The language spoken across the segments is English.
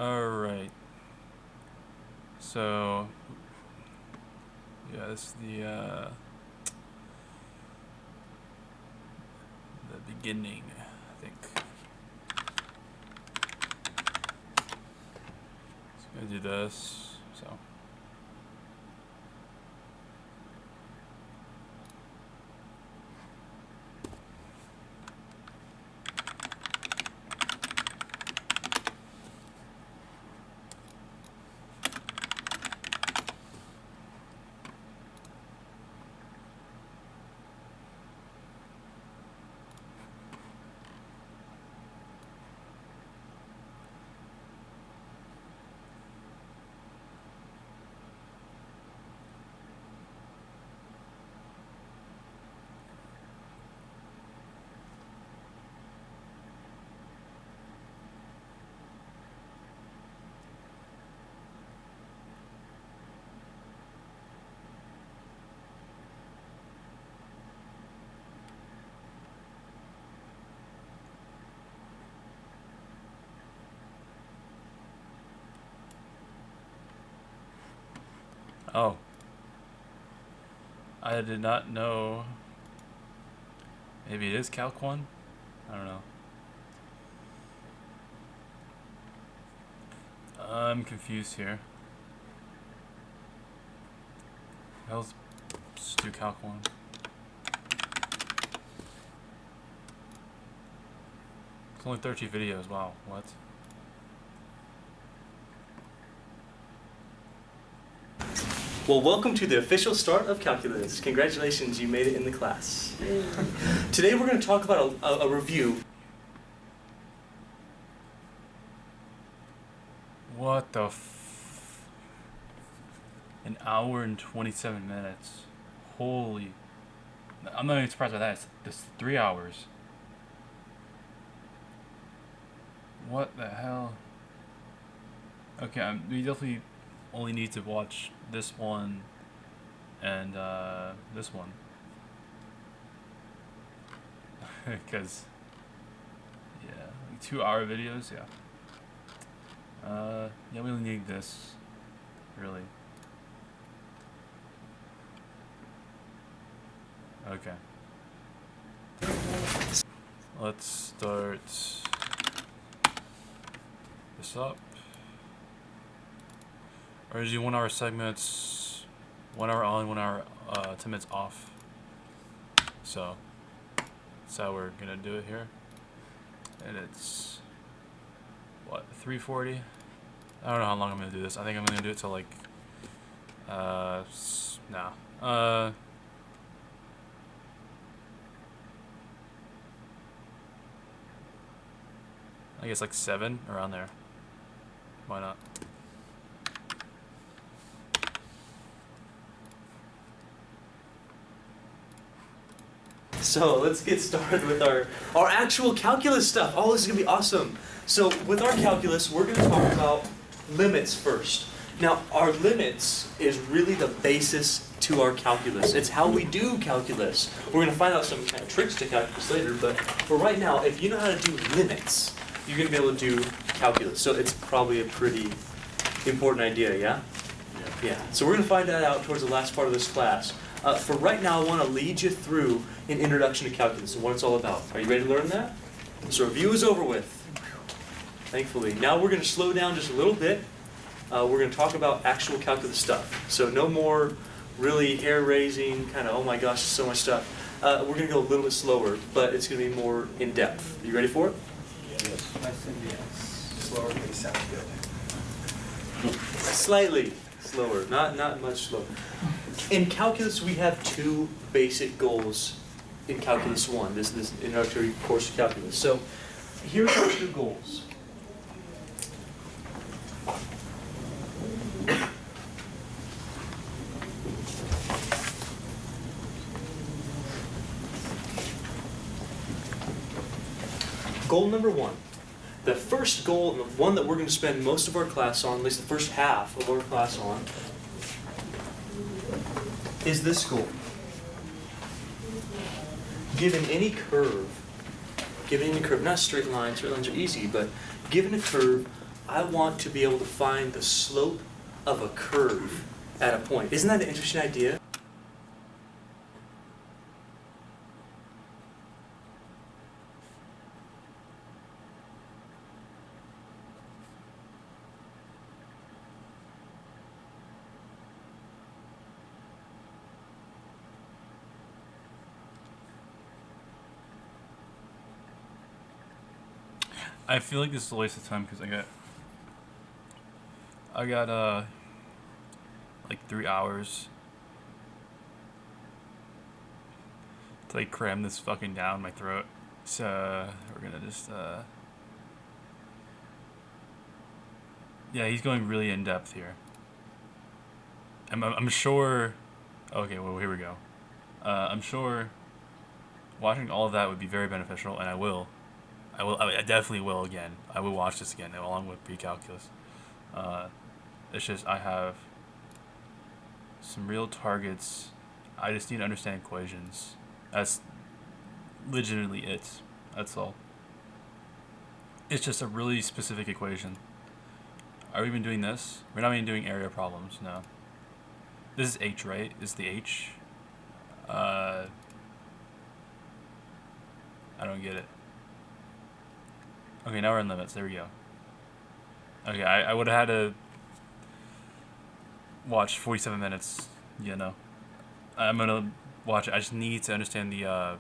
Alright. So, yeah, this is the beginning, I think. So I'm gonna do this, so. Oh. I did not know. Maybe it is Calc 1? I don't know. I'm confused here. Let's just do Calc 1. It's only 30 videos. Wow, what? Well, welcome to the official start of calculus. Congratulations, you made it in the class. Today we're going to talk about a review. What the An hour and 27 minutes. Holy. I'm not even surprised by that. It's 3 hours. What the hell? Okay, we definitely only need to watch this one and this one. Because, yeah, like 2-hour videos, yeah. Yeah, we only need this, really. Okay. Let's start this up. Or is you 1 hour segments, 1 hour on, 1 hour, 10 minutes off. So, that's how we're gonna do it here. And it's, what, 3:40? I don't know how long I'm gonna do this. I think I'm gonna do it till like, I guess like 7, around there. Why not? So let's get started with our actual calculus stuff. Oh, this is going to be awesome. So with our calculus, we're going to talk about limits first. Now, our limits is really the basis to our calculus. It's how we do calculus. We're going to find out some kind of tricks to calculus later, but for right now, if you know how to do limits, you're going to be able to do calculus. So it's probably a pretty important idea, yeah? Yeah. So we're going to find that out towards the last part of this class. For right now, I want to lead you through an introduction to calculus and what it's all about. Are you ready to learn that? So review is over with, thankfully. Now we're going to slow down just a little bit. We're going to talk about actual calculus stuff. So no more really hair-raising, kind of, oh my gosh, so much stuff. We're going to go a little bit slower, but it's going to be more in-depth. Are you ready for it? Yes. I think yes. Slower pace sounds good. Slightly slower, not much slower. In calculus, we have 2 basic goals in Calculus 1, this introductory course of calculus. So here are our 2 goals. Goal number 1. The first goal, and the one that we're going to spend most of our class on, at least the first half of our class on, is this goal. Given any curve, not a straight lines are easy, but given a curve, I want to be able to find the slope of a curve at a point. Isn't that an interesting idea? I feel like this is a waste of time because I got like 3 hours to like cram this fucking down my throat. So we're gonna just yeah, he's going really in depth here. I'm sure. Okay, well here we go. I'm sure watching all of that would be very beneficial, and I will. I definitely will again. I will watch this again along with pre-calculus. It's just I have some real targets. I just need to understand equations. That's legitimately it. That's all. It's just a really specific equation. Are we even doing this? We're not even doing area problems, no. This is H, right? This is the H. I don't get it. Okay, now we're in limits. There we go. Okay, I would have had to watch 47 minutes, you know. I'm gonna watch it. I just need to understand the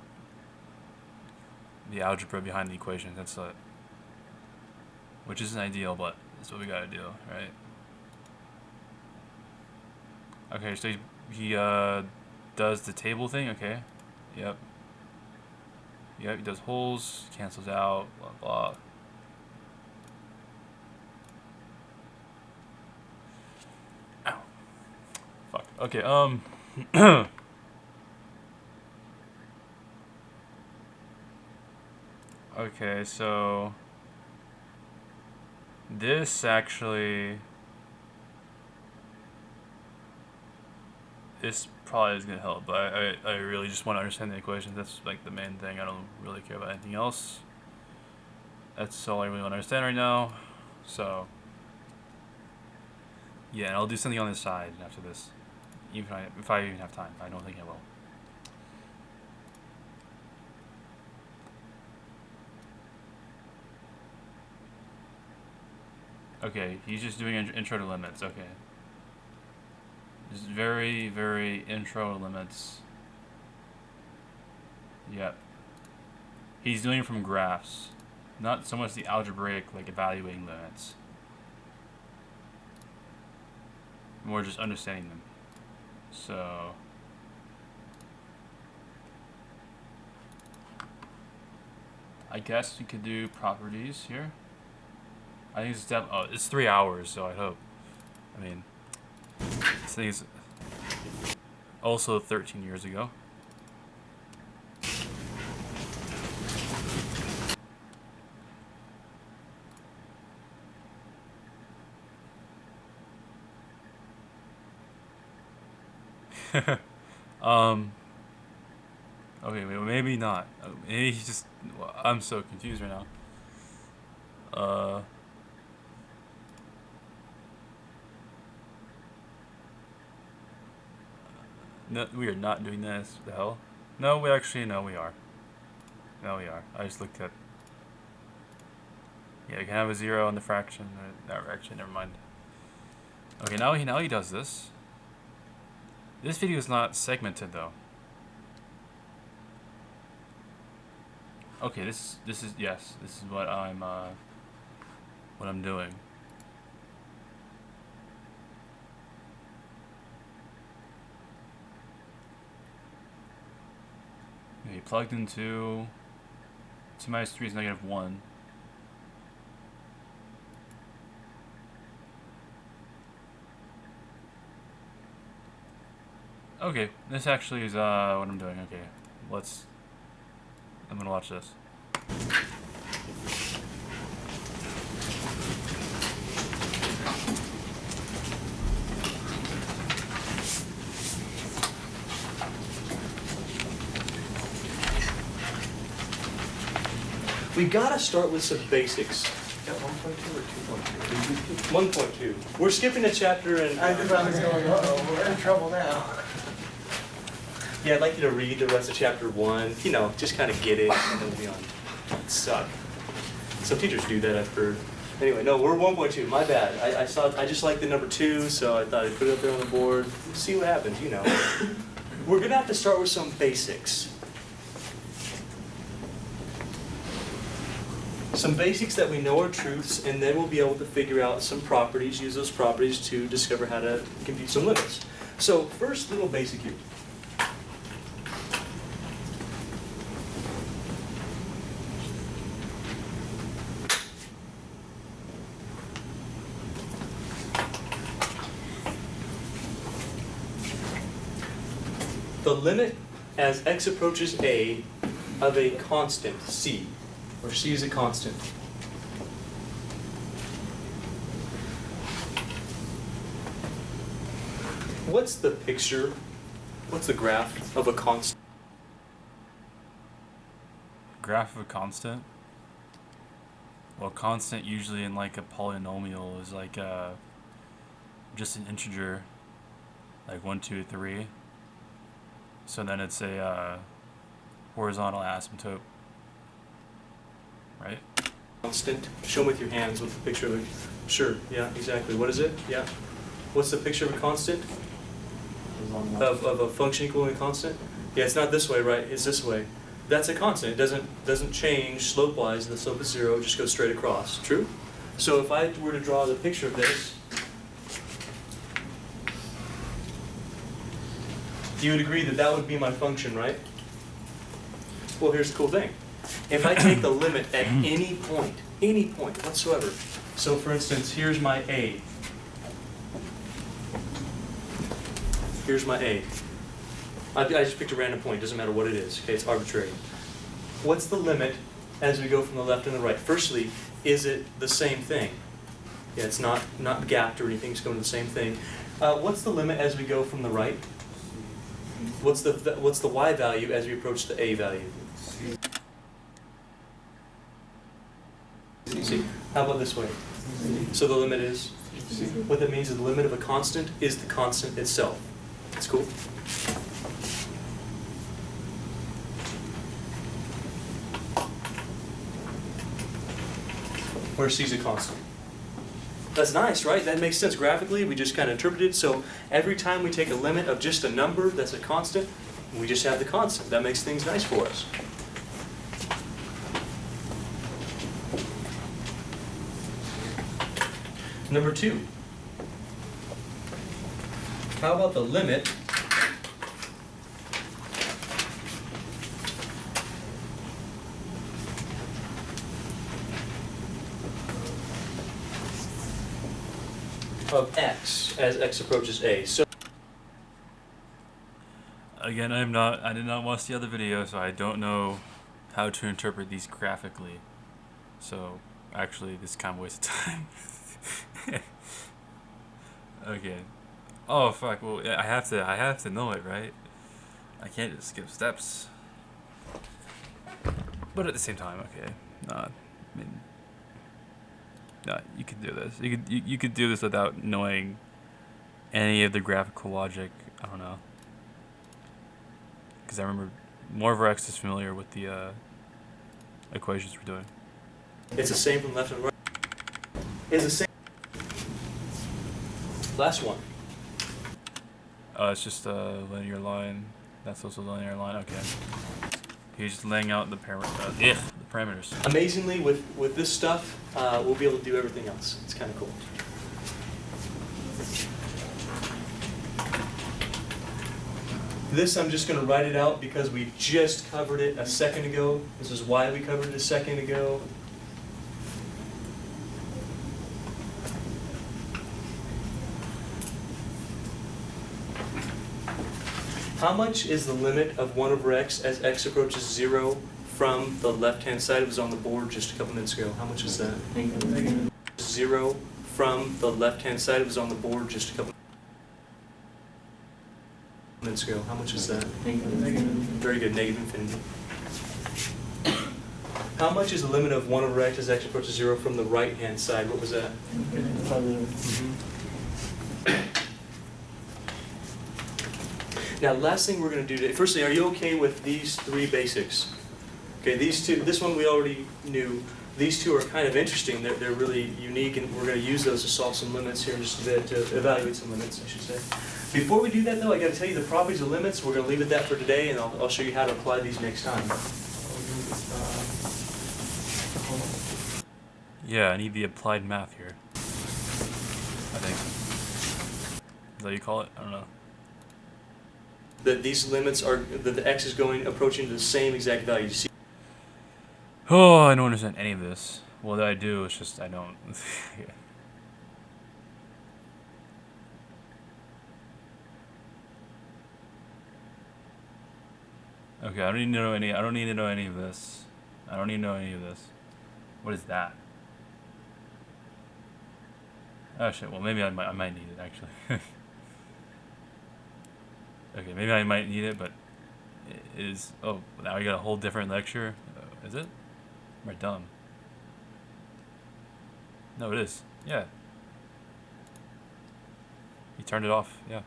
algebra behind the equation. That's it. Which isn't ideal, but that's what we gotta do, right? Okay, so he does the table thing. Okay, yep. Yep, he does holes, cancels out, blah blah. Ow. Fuck. Okay, okay, so this actually this probably is gonna help, but I really just want to understand the equations. That's like the main thing. I don't really care about anything else. That's all I really want to understand right now. So yeah, and I'll do something on the side after this, even if I even have time. I don't think I will. Okay, he's just doing intro to limits. Okay. Just very, very intro limits. Yep. He's doing it from graphs. Not so much the algebraic, like, evaluating limits. More just understanding them. So... I guess we could do properties here. I think it's it's 3 hours, so I hope. I mean... This thing is also 13 years ago. Okay, maybe not. Maybe he just... I'm so confused right now. No, we are not doing this. What the hell? No, we actually, no, we are. No, we are. I just looked at... Yeah, you can have a 0 on the fraction. No, actually, never mind. Okay, now he does this. This video is not segmented, though. Okay, this is, yes, this is what I'm doing. Okay, plugged into 2 minus 3 is negative 1. Okay, this actually is what I'm doing. Okay, I'm gonna watch this. We gotta start with some basics. Got 1.2 or 1.2. We're skipping a chapter and. I was going, uh-oh, we're in trouble now. Yeah, I'd like you to read the rest of chapter 1. You know, just kind of get it, and then we'll be on. Suck. Some teachers do that, I've heard. Anyway, no, we're 1.2. My bad. I just like the number 2, so I thought I'd put it up there on the board. See what happens. You know. We're gonna have to start with some basics. Some basics that we know are truths, and then we'll be able to figure out some properties, use those properties to discover how to compute some limits. So first little basic here. The limit as x approaches a of a constant c, where c is a constant. What's the picture, what's the graph of a constant? Graph of a constant? Well, constant usually in like a polynomial is like just an integer, like 1, 2, 3. So then it's a horizontal asymptote, right? Constant. Show them with your hands with the picture of it. Sure, yeah, exactly. What is it? Yeah. What's the picture of a constant? Of a function equaling a constant? Yeah, it's not this way, right? It's this way. That's a constant. It doesn't change slope-wise. The slope is 0, just goes straight across. True? So if I were to draw the picture of this, you would agree that that would be my function, right? Well, here's the cool thing. If I take the limit at any point whatsoever, so for instance, here's my a. Here's my a. I just picked a random point, doesn't matter what it is, okay, it's arbitrary. What's the limit as we go from the left and the right? Firstly, is it the same thing? Yeah, it's not gapped or anything, it's going to the same thing. What's the limit as we go from the right? What's the y value as we approach the a value? C. How about this way? So the limit is? What that means is the limit of a constant is the constant itself. That's cool. Where c is a constant. That's nice, right? That makes sense graphically. We just kind of interpreted it. So every time we take a limit of just a number that's a constant, we just have the constant. That makes things nice for us. Number 2. How about the limit of x as x approaches a? So Again, I did not watch the other video, so I don't know how to interpret these graphically. So actually, this is kind of a waste of time. Okay. Oh fuck. Well, yeah, I have to know it, right? I can't just skip steps. But at the same time, okay. I mean, no, you could do this. You could do this without knowing any of the graphical logic. I don't know. Because I remember Morvarex is familiar with the equations we're doing. it's the same from left and right. It's the same. Last one. It's just a linear line. That's also a linear line. Okay. He's just laying out the parameters. Amazingly, with this stuff, we'll be able to do everything else. It's kind of cool. This, I'm just going to write it out because we just covered it a second ago. This is why we covered it a second ago. How much is the limit of 1 over x as x approaches 0 from the left-hand side? It was on the board just a couple minutes ago. How much is that? 0 from the left-hand side. It was on the board just a couple minutes ago. How much is that? Very good. Negative infinity. how much is the limit of 1 over x as x approaches 0 from the right-hand side? What was that? Now, last thing we're going to do today, firstly, are you okay with these three basics? Okay, these two, this one we already knew. These two are kind of interesting. They're really unique, and we're going to use those to solve some limits here in just a bit, to evaluate some limits, I should say. Before we do that, though, I got to tell you the properties of limits. We're going to leave it that for today, and I'll show you how to apply these next time. Yeah, I need the applied math here. I think. Is that what you call it? I don't know. That these limits are, that the x is approaching the same exact value. You see? Oh, I don't understand any of this. Well, that I do, it's just I don't. Yeah. Okay, I don't need to know any. I don't need to know any of this. I don't need to know any of this. What is that? Oh shit. Well, maybe I might need it actually. Okay, maybe I might need it, but it is. Oh, now we got a whole different lecture. Is it? Am I dumb? No, it is. Yeah. You turned it off. Yeah.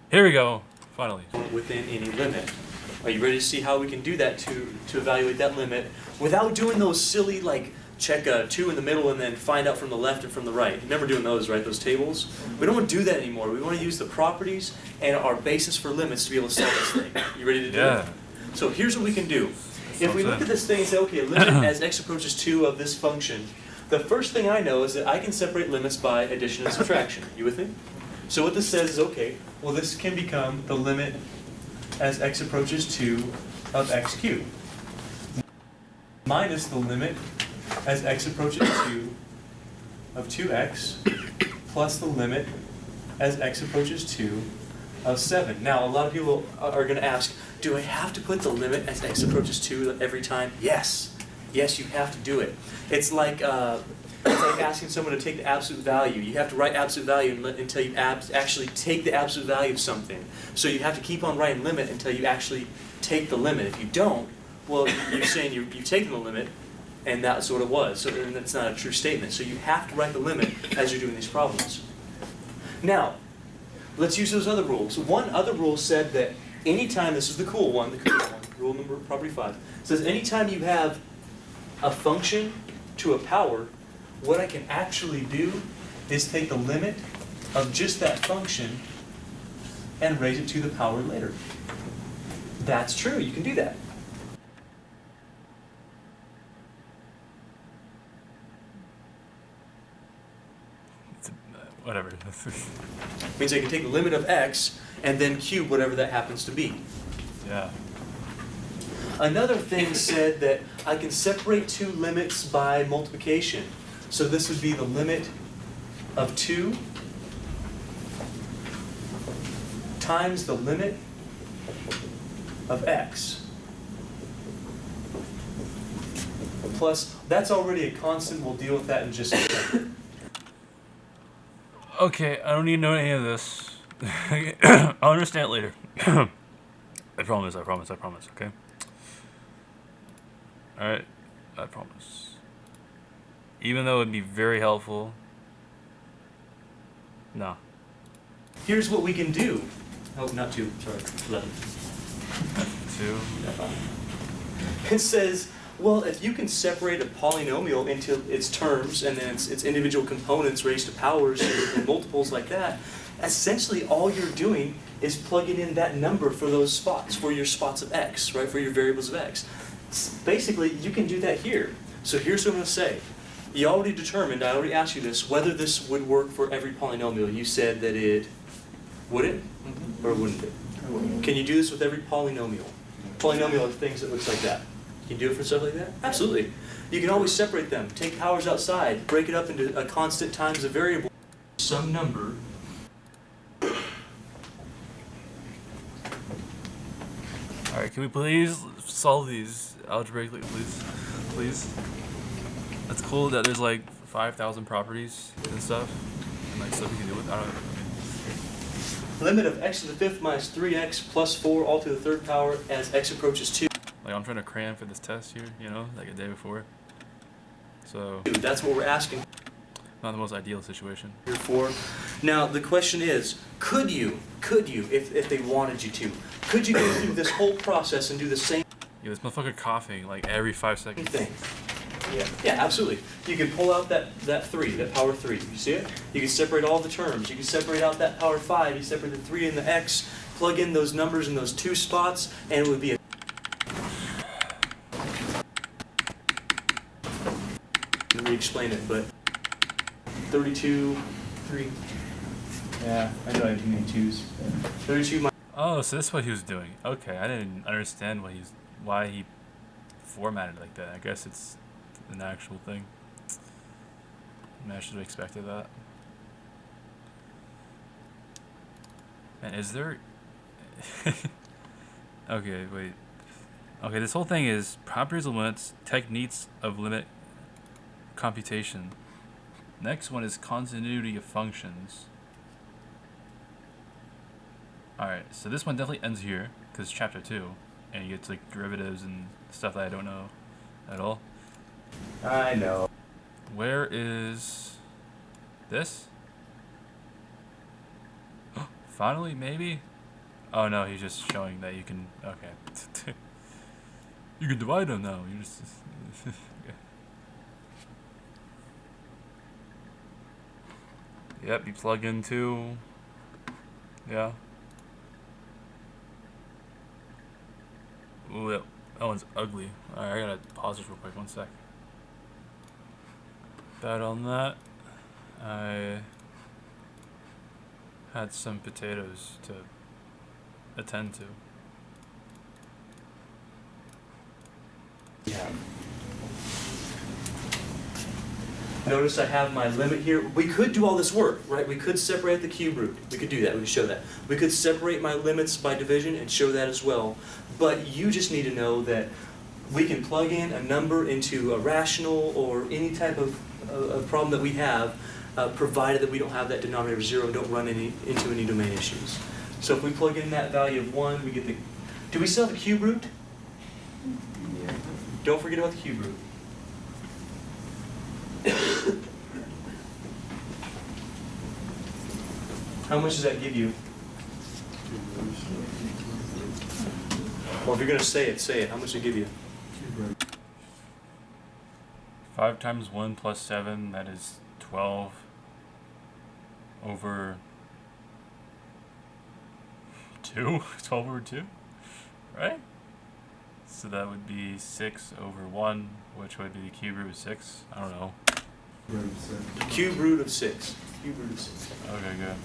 Here we go. Finally. Within any limit. Are you ready to see how we can do that to evaluate that limit without doing those silly, like, check a 2 in the middle and then find out from the left and from the right? Remember doing those, right? Those tables? We don't want to do that anymore. We want to use the properties and our basis for limits to be able to solve this thing. You ready to do it? So here's what we can do. If we look at this thing and say, okay, limit as x approaches 2 of this function, the first thing I know is that I can separate limits by addition and subtraction. You with me? So what this says is, okay, well this can become the limit as x approaches 2 of x cubed minus the limit as x approaches 2 of 2x plus the limit as x approaches 2 of 7. Now, a lot of people are going to ask, do I have to put the limit as x approaches 2 every time? Yes. Yes, you have to do it. It's like asking someone to take the absolute value. You have to write absolute value until you actually take the absolute value of something. So you have to keep on writing limit until you actually take the limit. If you don't, well, you're saying you've taken the limit, and that's what it was. So then that's not a true statement. So you have to write the limit as you're doing these problems. Now, let's use those other rules. One other rule said that anytime, this is the cool one, rule number property 5, says anytime you have a function to a power, what I can actually do is take the limit of just that function and raise it to the power later. That's true, you can do that. Whatever. Means I can take the limit of x and then cube whatever that happens to be. Yeah. Another thing said that I can separate two limits by multiplication. So this would be the limit of 2 times the limit of x. Plus, that's already a constant. We'll deal with that in just a second. Okay, I don't need to know any of this. I'll understand it later. I promise, okay? Alright, I promise. Even though it'd be very helpful. No. Here's what we can do. Oh, not 2, sorry, 11. 2. It says, well, if you can separate a polynomial into its terms and then its individual components raised to powers and multiples like that, essentially all you're doing is plugging in that number for those spots, for your spots of x, right, for your variables of x. Basically, you can do that here. So here's what I'm going to say. You already determined, I already asked you this, whether this would work for every polynomial. You said that it would it? Or wouldn't it? Can you do this with every polynomial? Polynomial are things that looks like that. Can you do it for stuff like that? Absolutely. You can always separate them. Take powers outside, break it up into a constant times a variable. Some number. Alright, can we please solve these algebraically, please? Please? That's cool that there's like 5,000 properties and stuff. And like stuff you can do with, I don't know. Limit of x to the 5th minus 3x plus 4 all to the 3rd power as x approaches 2. Like I'm trying to cram for this test here, you know, like a day before. So That's what we're asking not the most ideal situation. here for. Now, the question is, could you, if they wanted you to, could you go through this whole process and do the same Yeah, this motherfucker coughing like every 5 seconds. thing? Yeah, absolutely. You can pull out that 3, that power 3. You see it? You can separate all the terms. You can separate out that power 5. You separate the 3 and the x, plug in those numbers in those 2 spots, and it would be a... Let me explain it, but 32, 3. Yeah, I know I have too many 2s. 32 Oh, so that's what he was doing. Okay, I didn't understand why he formatted it like that. I guess it's an actual thing. I mean, I should have expected that. And is there... Okay, wait. Okay, this whole thing is properties of limits, techniques of limit computation. Next one is continuity of functions. Alright, so this one definitely ends here, because it's chapter 2, and you get to like derivatives and stuff that I don't know at all. I know. Where is this? Finally, maybe? Oh no, he's just showing that you can, okay. You can divide them now, you just, okay. Yep, you plug into, yeah. Ooh, that one's ugly. Alright, I gotta pause this real quick, 1 sec. Bad on that. I had some potatoes to attend to. Yeah. Notice I have my limit here. We could do all this work, right? We could separate the cube root. We could do that. We could show that. We could separate my limits by division and show that as well. But you just need to know that we can plug in a number into a rational or any type of problem that we have, provided that we don't have that denominator 0 and don't run into any domain issues. So if we plug in that value of 1, we get the... Do we still have a cube root? Yeah. Don't forget about the cube root. How much does that give you? Or if you're going to say it. How much does it give you? 5 times 1 plus 7, that is 12 over 2? 12 over 2? Right? So that would be 6 over 1, which would be the cube root of 6. I don't know. Cube root of 6. Cube root of 6. Okay, good.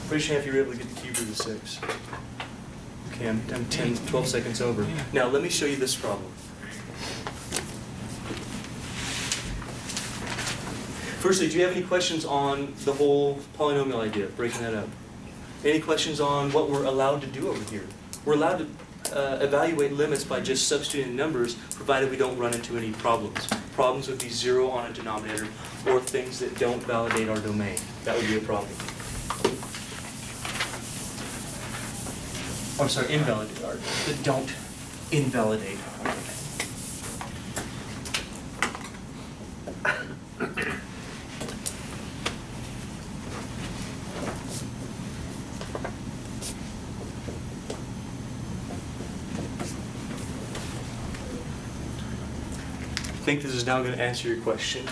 Pretty sure if you're able to get the cube root of 6. Okay, I'm 10, 12 seconds over. Now let me show you this problem. Firstly, do you have any questions on the whole polynomial idea, breaking that up? Any questions on what we're allowed to do over here? We're allowed to evaluate limits by just substituting numbers, provided we don't run into any problems. Problems would be 0 on a denominator, or things that don't validate our domain. That would be a problem. I'm sorry, invalidate that don't invalidate our domain. I think this is now going to answer your question.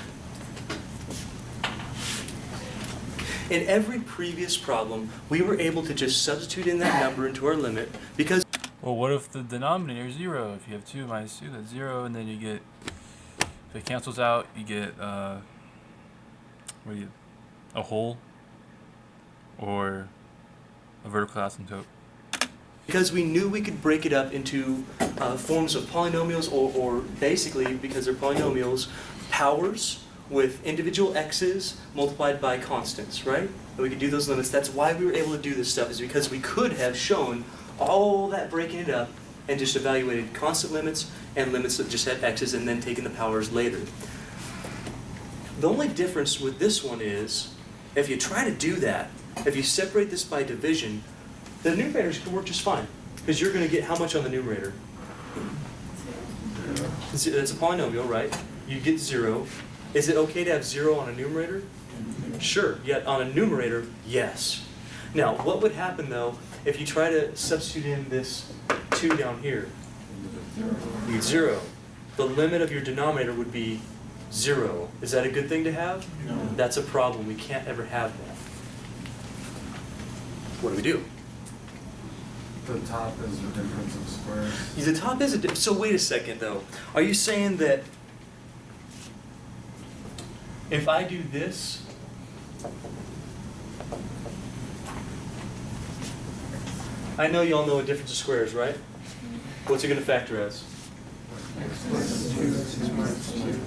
In every previous problem, we were able to just substitute in that number into our limit because... Well, what if the denominator is 0? If you have 2 minus 2, that's 0, and then you get... If it cancels out, you get, a whole, or a vertical asymptote. Because we knew we could break it up into forms of polynomials, or basically, because they're polynomials, powers with individual x's multiplied by constants, right? And we could do those limits. That's why we were able to do this stuff, is because we could have shown all that breaking it up and just evaluated constant limits and limits that just had x's and then taken the powers later. The only difference with this one is, if you try to do that, if you separate this by division, the numerators could work just fine. Because you're going to get how much on the numerator? It's a polynomial, right? You get 0. Is it okay to have 0 on a numerator? Sure. Yet on a numerator, yes. Now, what would happen though if you try to substitute in this 2 down here? You get 0. The limit of your denominator would be 0. Is that a good thing to have? No. That's a problem. We can't ever have that. What do we do? The top is the difference of squares. The top is a so wait a second though. Are you saying that if I do this, I know you all know a difference of squares, right? What's it going to factor as? X plus 2 minus 2.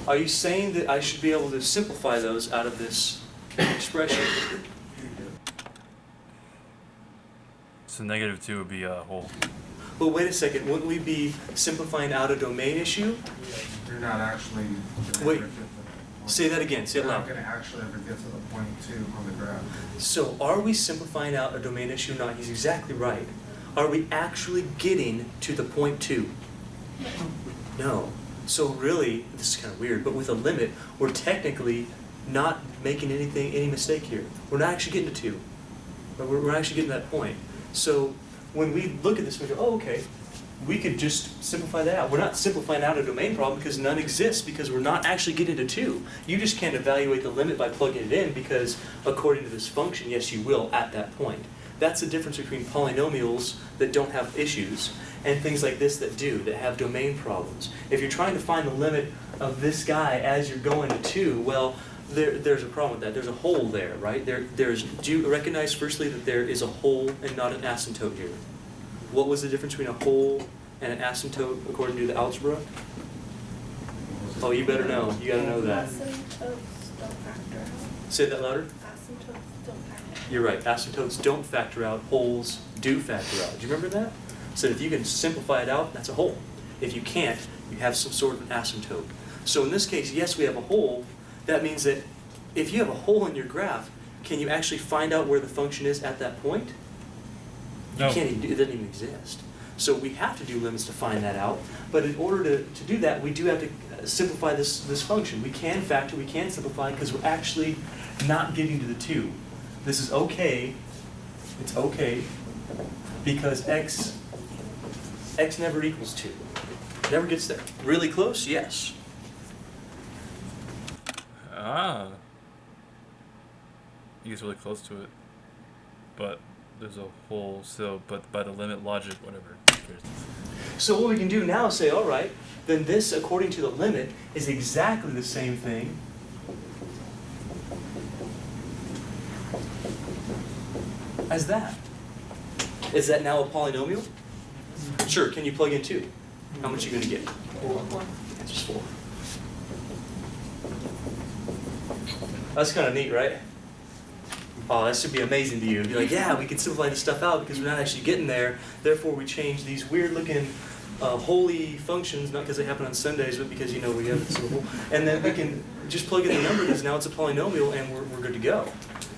Are you saying that I should be able to simplify those out of this expression? So -2 would be a whole. Well, wait a second. Wouldn't we be simplifying out a domain issue? You're not actually gonna Wait. ever get to the point. Say that again. Say it You're loud. not going to actually ever get to the point 2 on the graph. So are we simplifying out a domain issue? No, he's exactly right. Are we actually getting to the point 2? No. So really, this is kind of weird, but with a limit, we're technically not making any mistake here. We're not actually getting to 2. But we're actually getting to that point. So when we look at this, we go, oh, okay, we could just simplify that out. We're not simplifying out a domain problem because none exists because we're not actually getting to 2. You just can't evaluate the limit by plugging it in because according to this function, yes, you will at that point. That's the difference between polynomials that don't have issues and things like this that do, that have domain problems. If you're trying to find the limit of this guy as you're going to 2, well, there's a problem with that. There's a hole there, right? Do you recognize firstly that there is a hole and not an asymptote here? What was the difference between a hole and an asymptote according to the algebra? Oh, you better know. You gotta know that. Asymptotes don't factor out. Say that louder. Asymptotes don't factor out. You're right. Asymptotes don't factor out. Holes do factor out. Do you remember that? So if you can simplify it out, that's a hole. If you can't, you have some sort of an asymptote. So in this case, yes, we have a hole. That means that if you have a hole in your graph, can you actually find out where the function is at that point? No. You can't even do, it doesn't even exist. So we have to do limits to find that out. But in order to do that, we do have to simplify this function. We can factor, we can simplify because we're actually not getting to the 2. This is okay. It's okay because x never equals 2. Never gets there. Really close? Yes. Ah. He gets really close to it. But there's a hole still, but by the limit logic, whatever. Who cares? So what we can do now is say, all right, then this, according to the limit, is exactly the same thing as that. Is that now a polynomial? Sure, can you plug in 2? How much are you going to get? 4. Answer's 4. That's kind of neat, right? Oh, that should be amazing to you. Be like, yeah, we can simplify this stuff out because we're not actually getting there. Therefore, we change these weird-looking holy functions, not because they happen on Sundays, but because, you know, we have this little, and then we can just plug in the number because now it's a polynomial and we're good to go.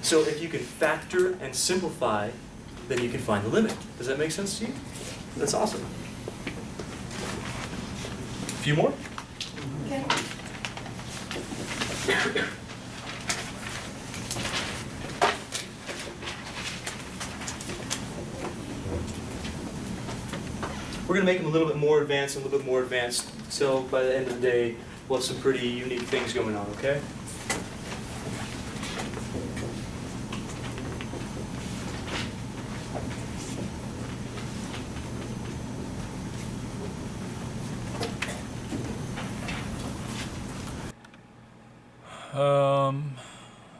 So if you can factor and simplify, then you can find the limit. Does that make sense to you? That's awesome. A few more? Okay. We're going to make them a little bit more advanced and a little bit more advanced. So by the end of the day, we'll have some pretty unique things going on, okay?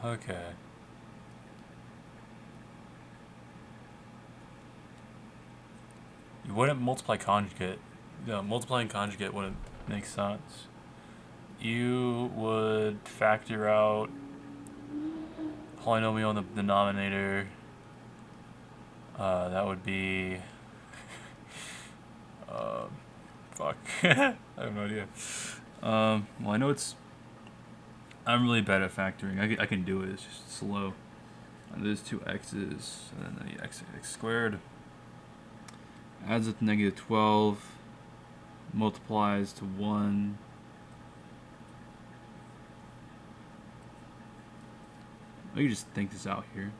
Okay. You wouldn't multiply conjugate. No, multiplying conjugate wouldn't make sense. You would factor out polynomial in the denominator. That would be fuck. I have no idea. Well, I know it's I'm really bad at factoring. I can do it. It's just slow. And there's two x's, and then the x squared adds up to negative 12, multiplies to 1. Let me just think this out here.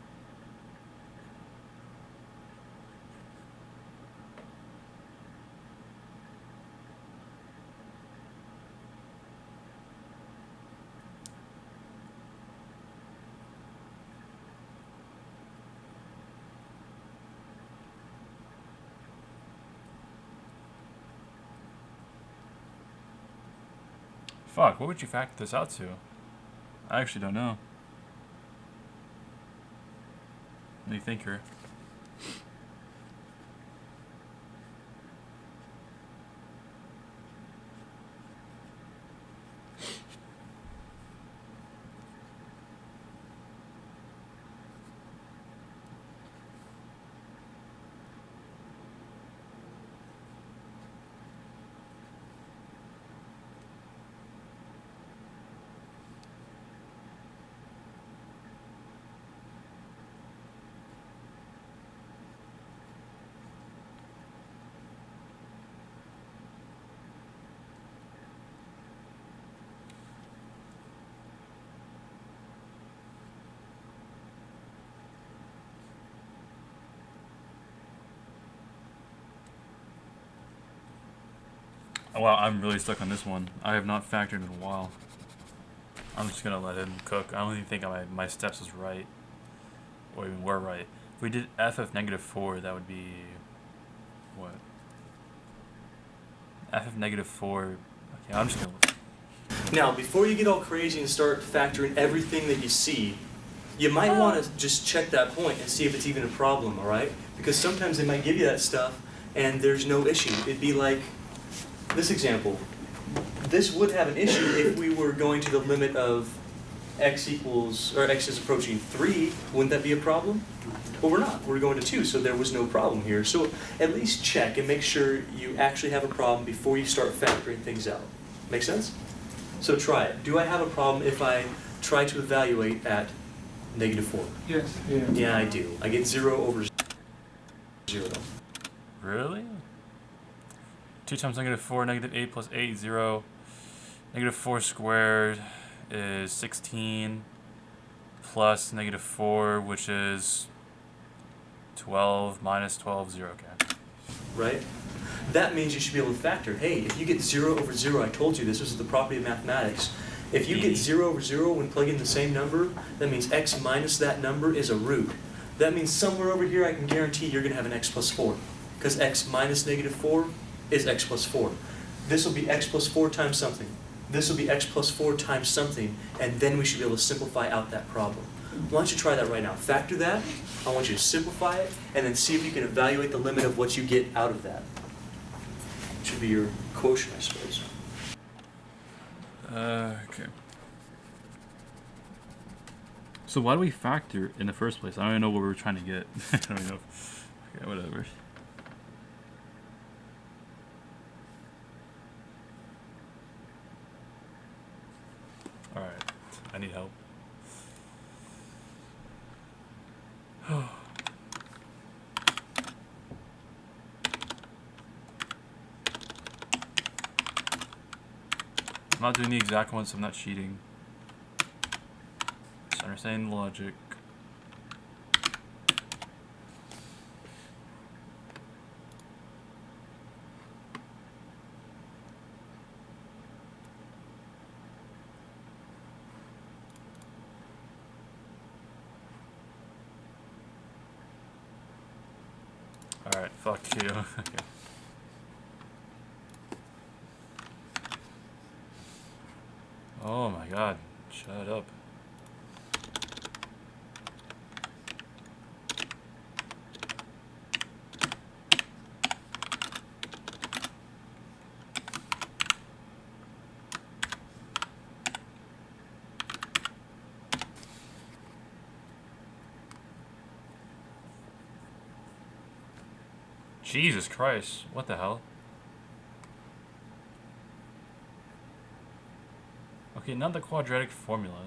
Fuck, what would you factor this out to? I actually don't know. What do you think here? Wow, I'm really stuck on this one. I have not factored in a while. I'm just gonna let him cook. I don't even think my steps was right. Or even were right. If we did f of negative 4, that would be... what? F of negative 4... Okay, I'm just gonna... Now, before you get all crazy and start factoring everything that you see, you might want to just check that point and see if it's even a problem, all right? Because sometimes they might give you that stuff and there's no issue. It'd be like this example. This would have an issue if we were going to the limit of x equals, or x is approaching 3. Wouldn't that be a problem? Well, we're not. We're going to 2, so there was no problem here. So at least check and make sure you actually have a problem before you start factoring things out. Make sense? So try it. Do I have a problem if I try to evaluate at negative 4? Yes. Yeah, I do. I get 0 over 0. Really? 2 times negative 4, negative 8 plus 8, 0. Negative 4 squared is 16 plus negative 4, which is 12 minus 12, 0. Okay. Right? That means you should be able to factor. Hey, if you get 0 over 0, I told you this is the property of mathematics. If you get 0 over 0 when plugging the same number, that means x minus that number is a root. That means somewhere over here I can guarantee you're going to have an x plus 4. Because x minus negative 4 is x plus 4. This will be x plus 4 times something. This will be x plus 4 times something, and then we should be able to simplify out that problem. Why don't you try that right now? Factor that. I want you to simplify it, and then see if you can evaluate the limit of what you get out of that. Should be your quotient, I suppose. Okay. So why do we factor in the first place? I don't even know what we were trying to get. I don't even know. Okay, whatever. Alright. I need help. I'm not doing the exact one, so I'm not cheating. Just understanding the logic. Alright, fuck you. Okay. Oh my god, shut up. Jesus Christ, what the hell? Okay, not the quadratic formula.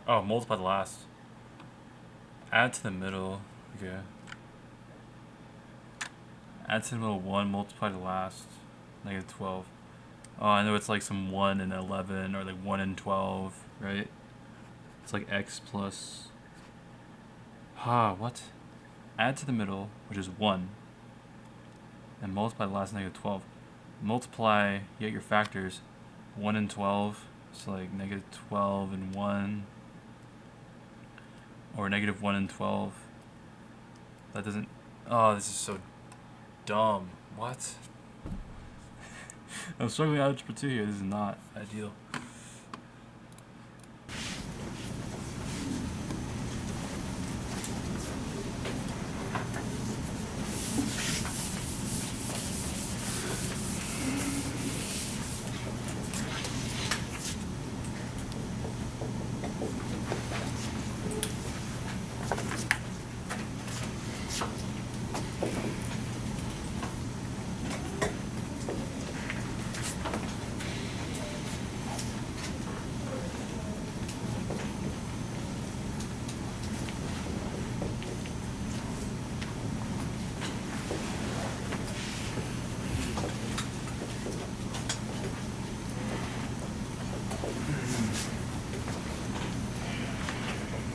Oh, multiply the last. Add to the middle. Okay. Add to the middle 1, multiply the last. Negative 12. Oh, I know it's like some 1 and 11, or like 1 and 12, right? It's like x plus... what? Add to the middle, which is 1. And multiply the last negative 12. Multiply, you get your factors. 1 and 12, so like negative 12 and 1. Or negative 1 and 12. That doesn't... Oh, this is so dumb. What? I'm struggling with algebra 2 here. This is not ideal.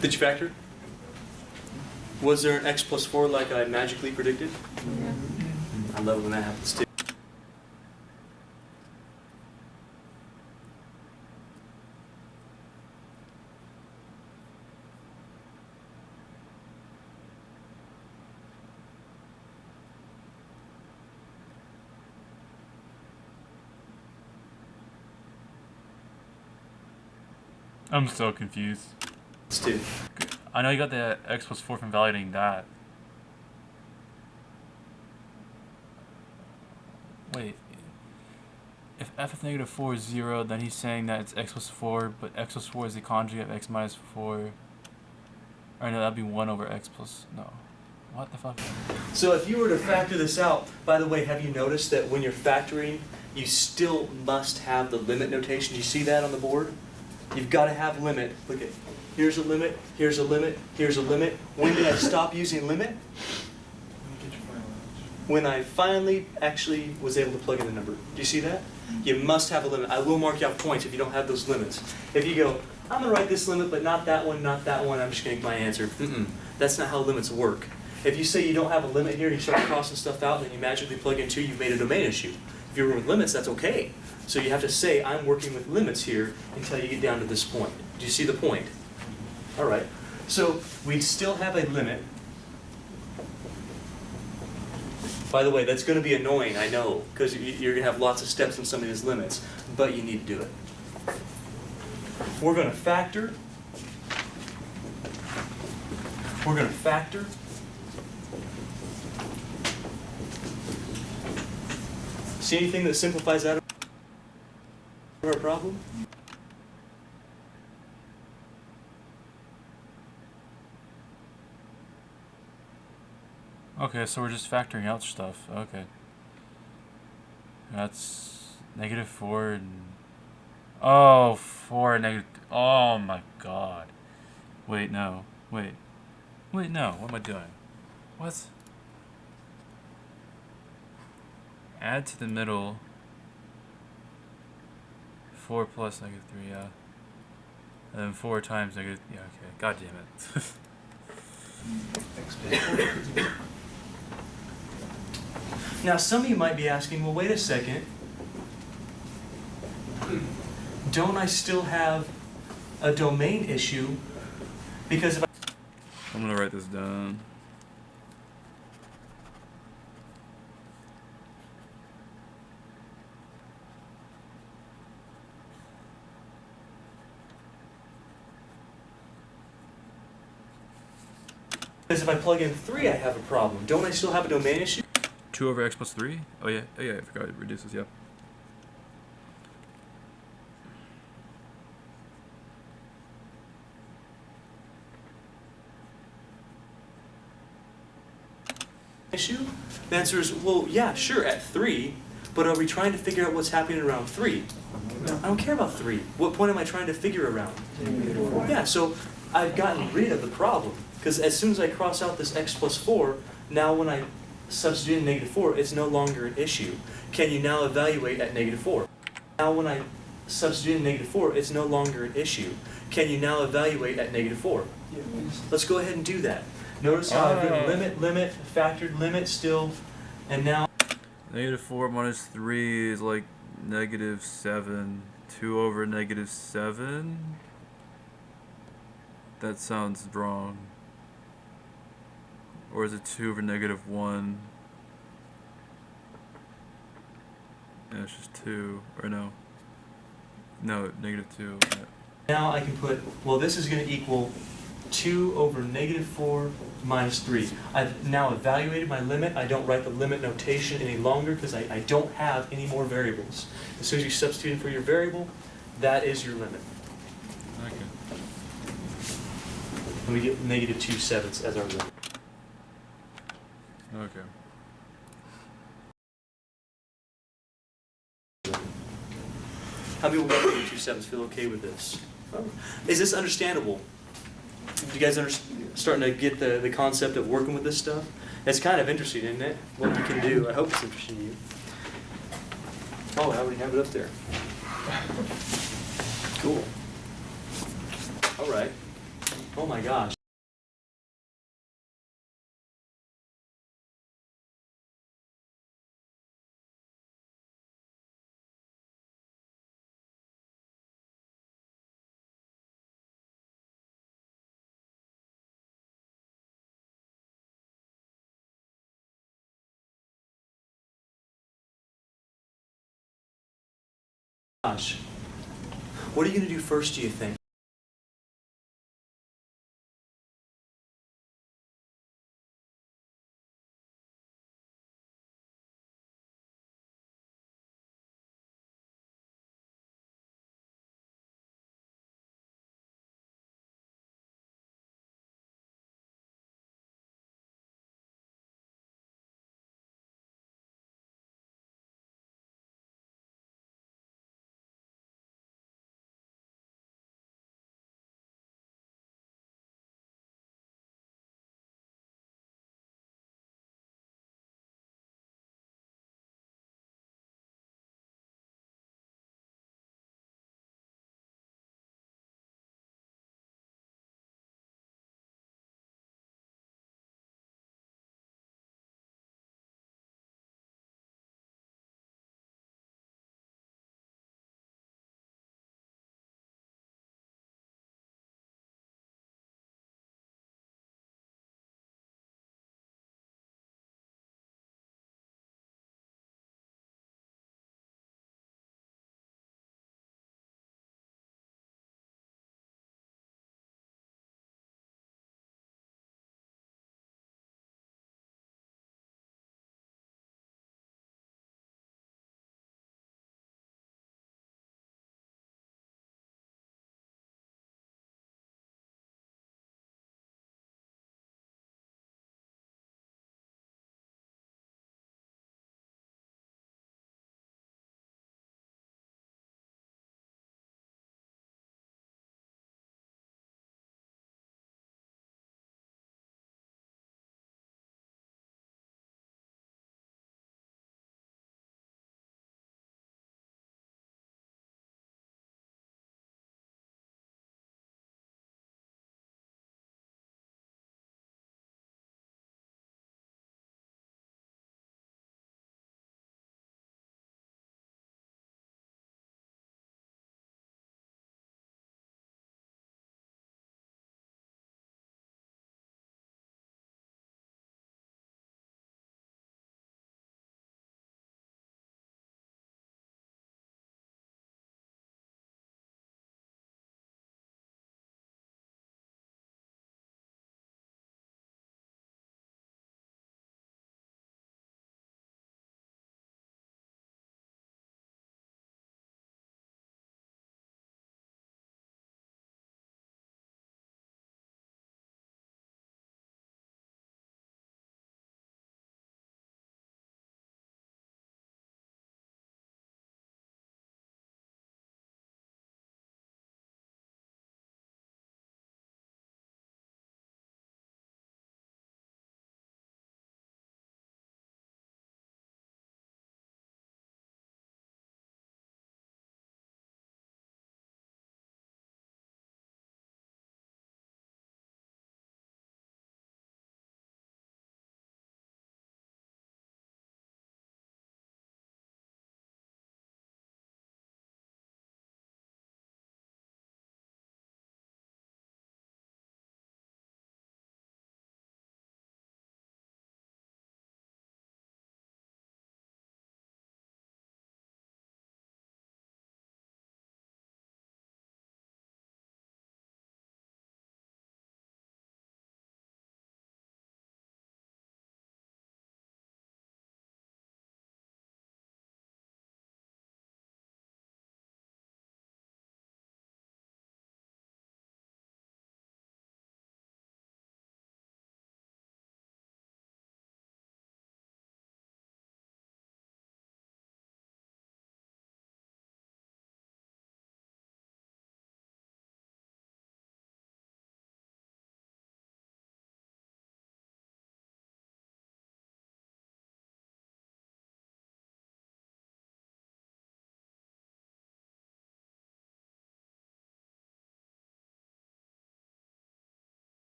Did you factor? Was there an x plus 4 like I magically predicted? Yeah. I love it when that happens too. I'm so confused. It's 2. I know you got the x plus 4 from validating that. Wait. If f of negative 4 is 0, then he's saying that it's x plus 4, but x plus 4 is the conjugate of x minus 4. Or no, that'd be 1 over x plus... No. What the fuck? So if you were to factor this out, by the way, have you noticed that when you're factoring, you still must have the limit notation? Do you see that on the board? You've got to have limit. Look at, here's a limit, here's a limit, here's a limit. When did I stop using limit? When I finally actually was able to plug in the number. Do you see that? You must have a limit. I will mark you off points if you don't have those limits. If you go, I'm going to write this limit, but not that one, I'm just going to get my answer. That's not how limits work. If you say you don't have a limit here, and you start crossing stuff out, and then you magically plug in 2, you've made a domain issue. If you're with limits, that's okay. So you have to say, I'm working with limits here until you get down to this point. Do you see the point? All right. So we still have a limit. By the way, that's going to be annoying, I know, because you're going to have lots of steps in some of these limits, but you need to do it. We're going to factor. We're going to factor. See anything that simplifies that our problem? Okay, so we're just factoring out stuff. Okay. That's negative 4 and... Oh, 4 negative... Oh my god. Wait, no. Wait, no. What am I doing? What? Add to the middle. 4 plus negative 3, yeah. And then 4 times negative. Yeah, okay. God damn it. Now, some of you might be asking, well, wait a second. Don't I still have a domain issue? Because if I'm gonna write this down. if I plug in 3, I have a problem. Don't I still have a domain issue? 2 over x plus 3? Oh yeah, I forgot it reduces, yep. Issue? The answer is, well, yeah, sure, at 3, but are we trying to figure out what's happening around 3? I don't care about 3. What point am I trying to figure around? Yeah, so I've gotten rid of the problem. Because as soon as I cross out this x plus 4, now when I substitute in negative 4, it's no longer an issue. Can you now evaluate at negative 4? Now when I substitute in negative 4, it's no longer an issue. Can you now evaluate at negative 4? Let's go ahead and do that. Notice how I've written limit, factored limit still, and now Negative 4 minus 3 is like negative 7. 2 over negative 7? That sounds wrong. Or is it 2 over negative 1? Yeah, it's just 2. Or no. No, negative 2. Yeah. now I can put, well, this is going to equal 2 over negative 4 minus 3. I've now evaluated my limit. I don't write the limit notation any longer because I don't have any more variables. As soon as you substitute in for your variable, that is your limit. Okay. And we get negative 2/7 as our limit. Okay. How many people got negative 2/7 feel okay with this? Is this understandable? Do you guys starting to get the concept of working with this stuff? It's kind of interesting, isn't it? What you can do. I hope it's interesting to you. Oh, I already have it up there. Cool. All right. Oh my gosh. What are you going to do first, do you think?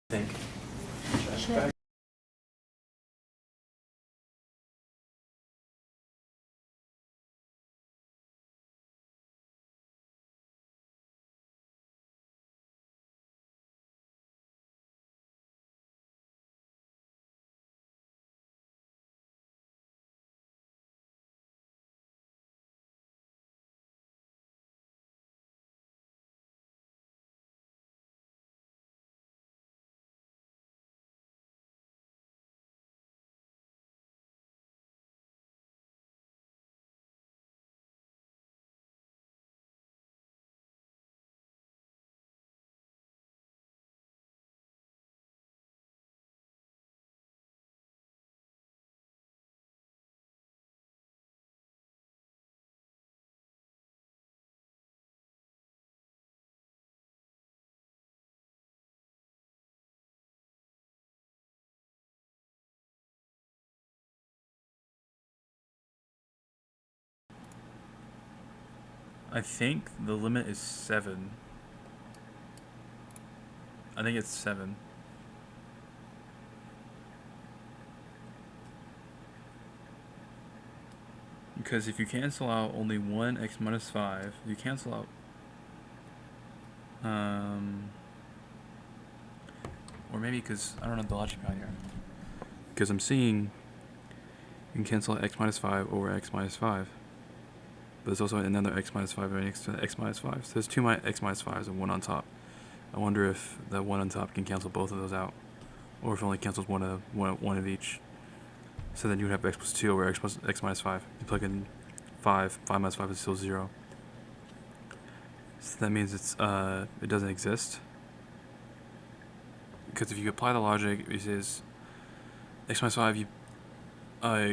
think? Check. I think the limit is 7. I think it's 7. Because if you cancel out only one x minus 5, you cancel out or maybe because I don't know the logic behind here. Because I'm seeing you can cancel out x minus 5 over x minus 5. But there's also another x minus 5 right next to x minus 5. So there's two x minus 5s and one on top. I wonder if that one on top can cancel both of those out. Or if it only cancels one of each. So then you would have x plus 2 over x minus 5. You plug in 5 minus 5 is still 0. So that means it doesn't exist. Because if you apply the logic, it says x minus 5, you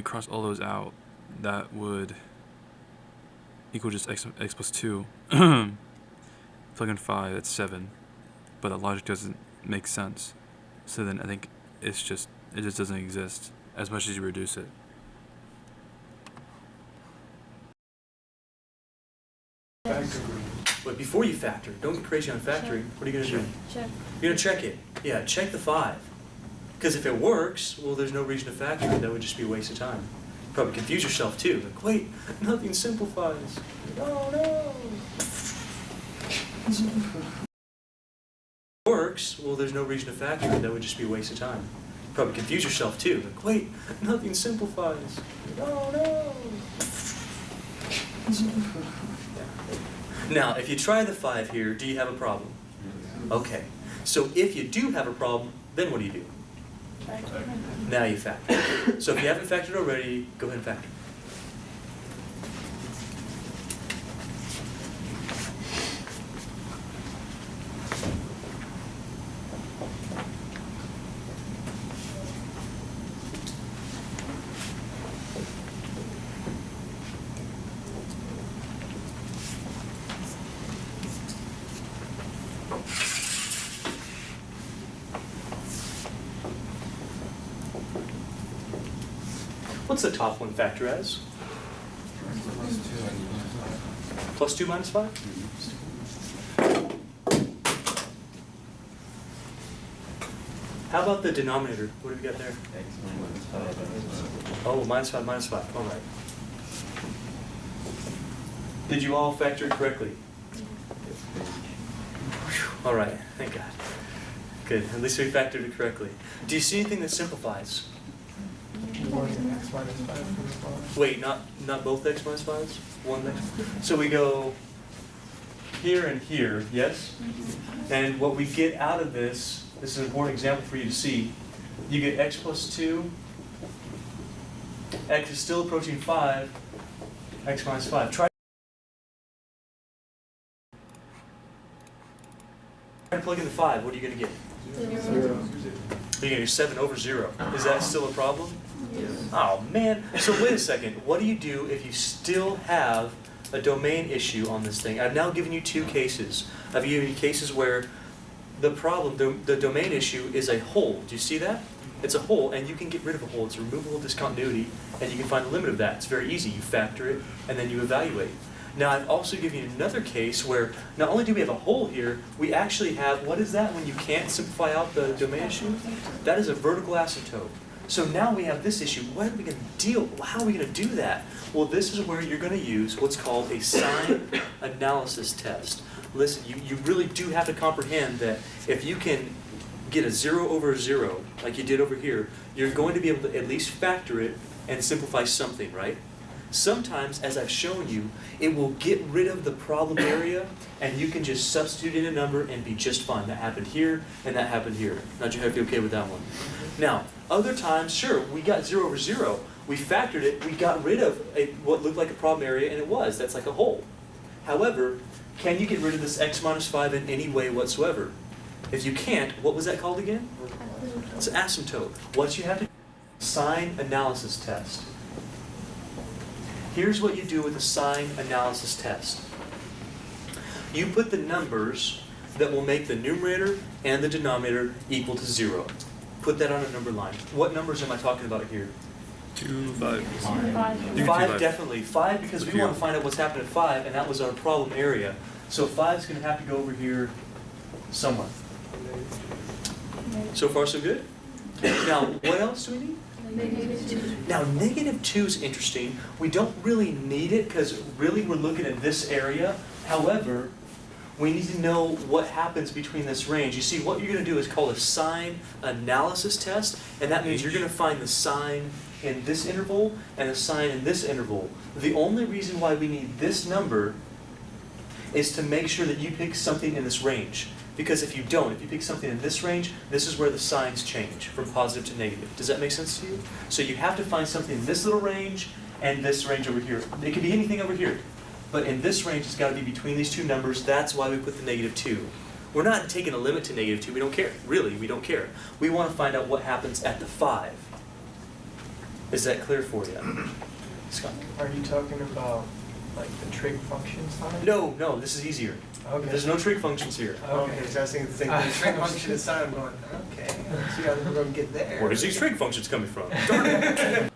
cross all those out, that would equal just x plus 2. Plug in 5, that's 7. But that logic doesn't make sense. So then I think it just doesn't exist as much as you reduce it. But before you factor, don't get crazy on factoring. What are you going to do? Check. You're going to check it. Yeah, check the 5. Because if it works, well, there's no reason to factor it. That would just be a waste of time. You probably confuse yourself too. Like, wait, nothing simplifies. Oh no. Works, well, there's no reason to factor it. That would just be a waste of time. You probably confuse yourself too. Like, wait, nothing simplifies. Oh no. Now, if you try the 5 here, do you have a problem? Okay. So if you do have a problem, then what do? Now you factor. So if you haven't factored already, go ahead and factor. What's the top one factor as? Plus 2 minus 5? How about the denominator? What have you got there? Oh, minus 5, minus 5. All right. Did you all factor it correctly? All right, thank God. Good, at least we factored it correctly. Do you see anything that simplifies? Wait, not both x minus 5s? One x. So we go here and here, yes? And what we get out of this is an important example for you to see. You get x plus 2. X is still approaching 5. X minus 5. Try to plug in the 5. What are you going to get? 0. You're going to get 7 over 0. Is that still a problem? Oh man, so wait a second. What do you do if you still have a domain issue on this thing? I've now given you 2 cases. I've given you cases where the problem, the domain issue is a hole. Do you see that? It's a hole, and you can get rid of a hole. It's a removable discontinuity, and you can find the limit of that. It's very easy. You factor it, and then you evaluate. Now I've also given you another case where not only do we have a hole here, we actually have, what is that when you can't simplify out the domain issue? That is a vertical asymptote. So now we have this issue. What are we going to deal? How are we going to do that? Well, this is where you're going to use what's called a sign analysis test. Listen, you really do have to comprehend that if you can get a 0 over a 0, like you did over here, you're going to be able to at least factor it and simplify something, right? Sometimes, as I've shown you, it will get rid of the problem area and you can just substitute in a number and be just fine. That happened here and that happened here. Not you have to be okay with that one. Now, other times, sure, we got 0 over 0. We factored it, we got rid of what looked like a problem area, and it was. That's like a hole. However, can you get rid of this x minus 5 in any way whatsoever? If you can't, what was that called again? It's an asymptote. What you have to do, sign analysis test. Here's what you do with a sign analysis test. You put the numbers that will make the numerator and the denominator equal to 0. Put that on a number line. What numbers am I talking about here? 2, 5. 5, definitely. 5 because we Here. want to find out what's happening at 5, and that was our problem area. So 5 is going to have to go over here somewhere. So far, so good? Now, what else do we need? Now, negative 2 is interesting. We don't really need it because really we're looking at this area. However, we need to know what happens between this range. You see, what you're going to do is called a sign analysis test, and that means you're going to find the sign in this interval and the sign in this interval. The only reason why we need this number is to make sure that you pick something in this range. Because if you don't, if you pick something in this range, this is where the signs change from positive to negative. Does that make sense to you? So you have to find something in this little range and this range over here. It could be anything over here. But in this range, it's got to be between these two numbers. That's why we put the negative 2. We're not taking a limit to negative 2. We don't care. Really, we don't care. We want to find out what happens at the 5. Is that clear for you? Scott? Are you talking about like the trig function sign? No, this is easier. Okay. There's no trig functions here. Okay, so I was thinking the same thing. Trig function is sign. I'm going, okay, let's see how we're going to get there. Where's these trig functions coming from? Darn it.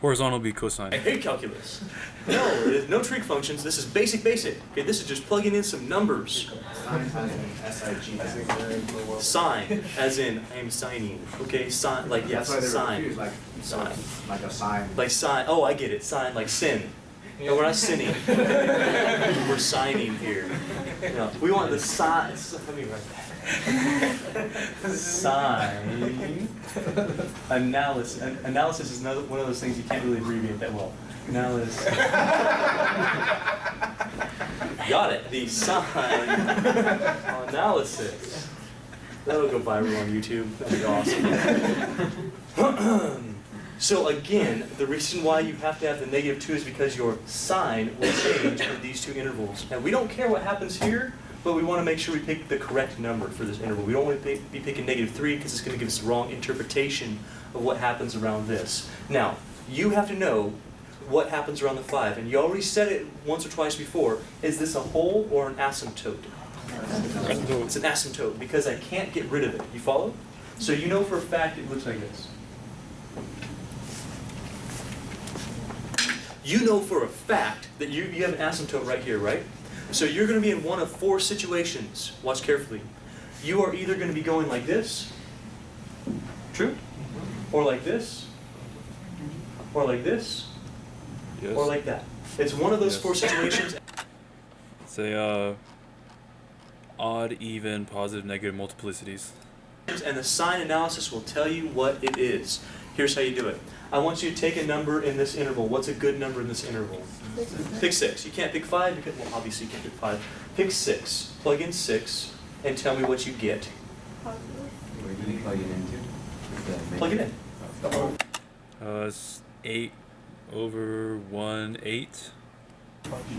Horizontal will be I cosine. hate calculus. No, there's no trig functions. This is basic. Okay, this is just plugging in some numbers. Sign, as in I am signing. Okay, sign, like yes, That's why they were sign. confused, like, so Sign. it's like a sign. Like sign. Oh, I get it. Sign, like sin. No, we're not sinning. We're signing here. No, we want the sign. Let me write that. Sign. Analysis. Analysis is another one of those things you can't really abbreviate that well. Analysis. Got it. The sign analysis. That'll go viral on YouTube. That'll be awesome. So again, the reason why you have to have the negative 2 is because your sign will change in these two intervals. And we don't care what happens here, but we want to make sure we pick the correct number for this interval. We don't want to be picking negative 3 because it's going to give us the wrong interpretation of what happens around this. Now, you have to know what happens around the 5. And you already said it once or twice before. Is this a hole or an asymptote? It's an asymptote because I can't get rid of it. You follow? So you know for a fact it looks like this. You know for a fact that you have an asymptote right here, right? So you're going to be in one of 4 situations. Watch carefully. You are either going to be going like this, true? Or like this, or like this, Yes. or like that. It's one of those Yes. 4 situations. It's a odd, even, positive, negative multiplicities. And the sign analysis will tell you what it is. Here's how you do it. I want you to take a number in this interval. What's a good number in this interval? Pick 6. You can't pick 5 because, well, obviously you can't pick 5. Pick 6. Plug in 6 and tell me what you get. Where do you plug it into? Plug it in. It's 8 over 1, 8.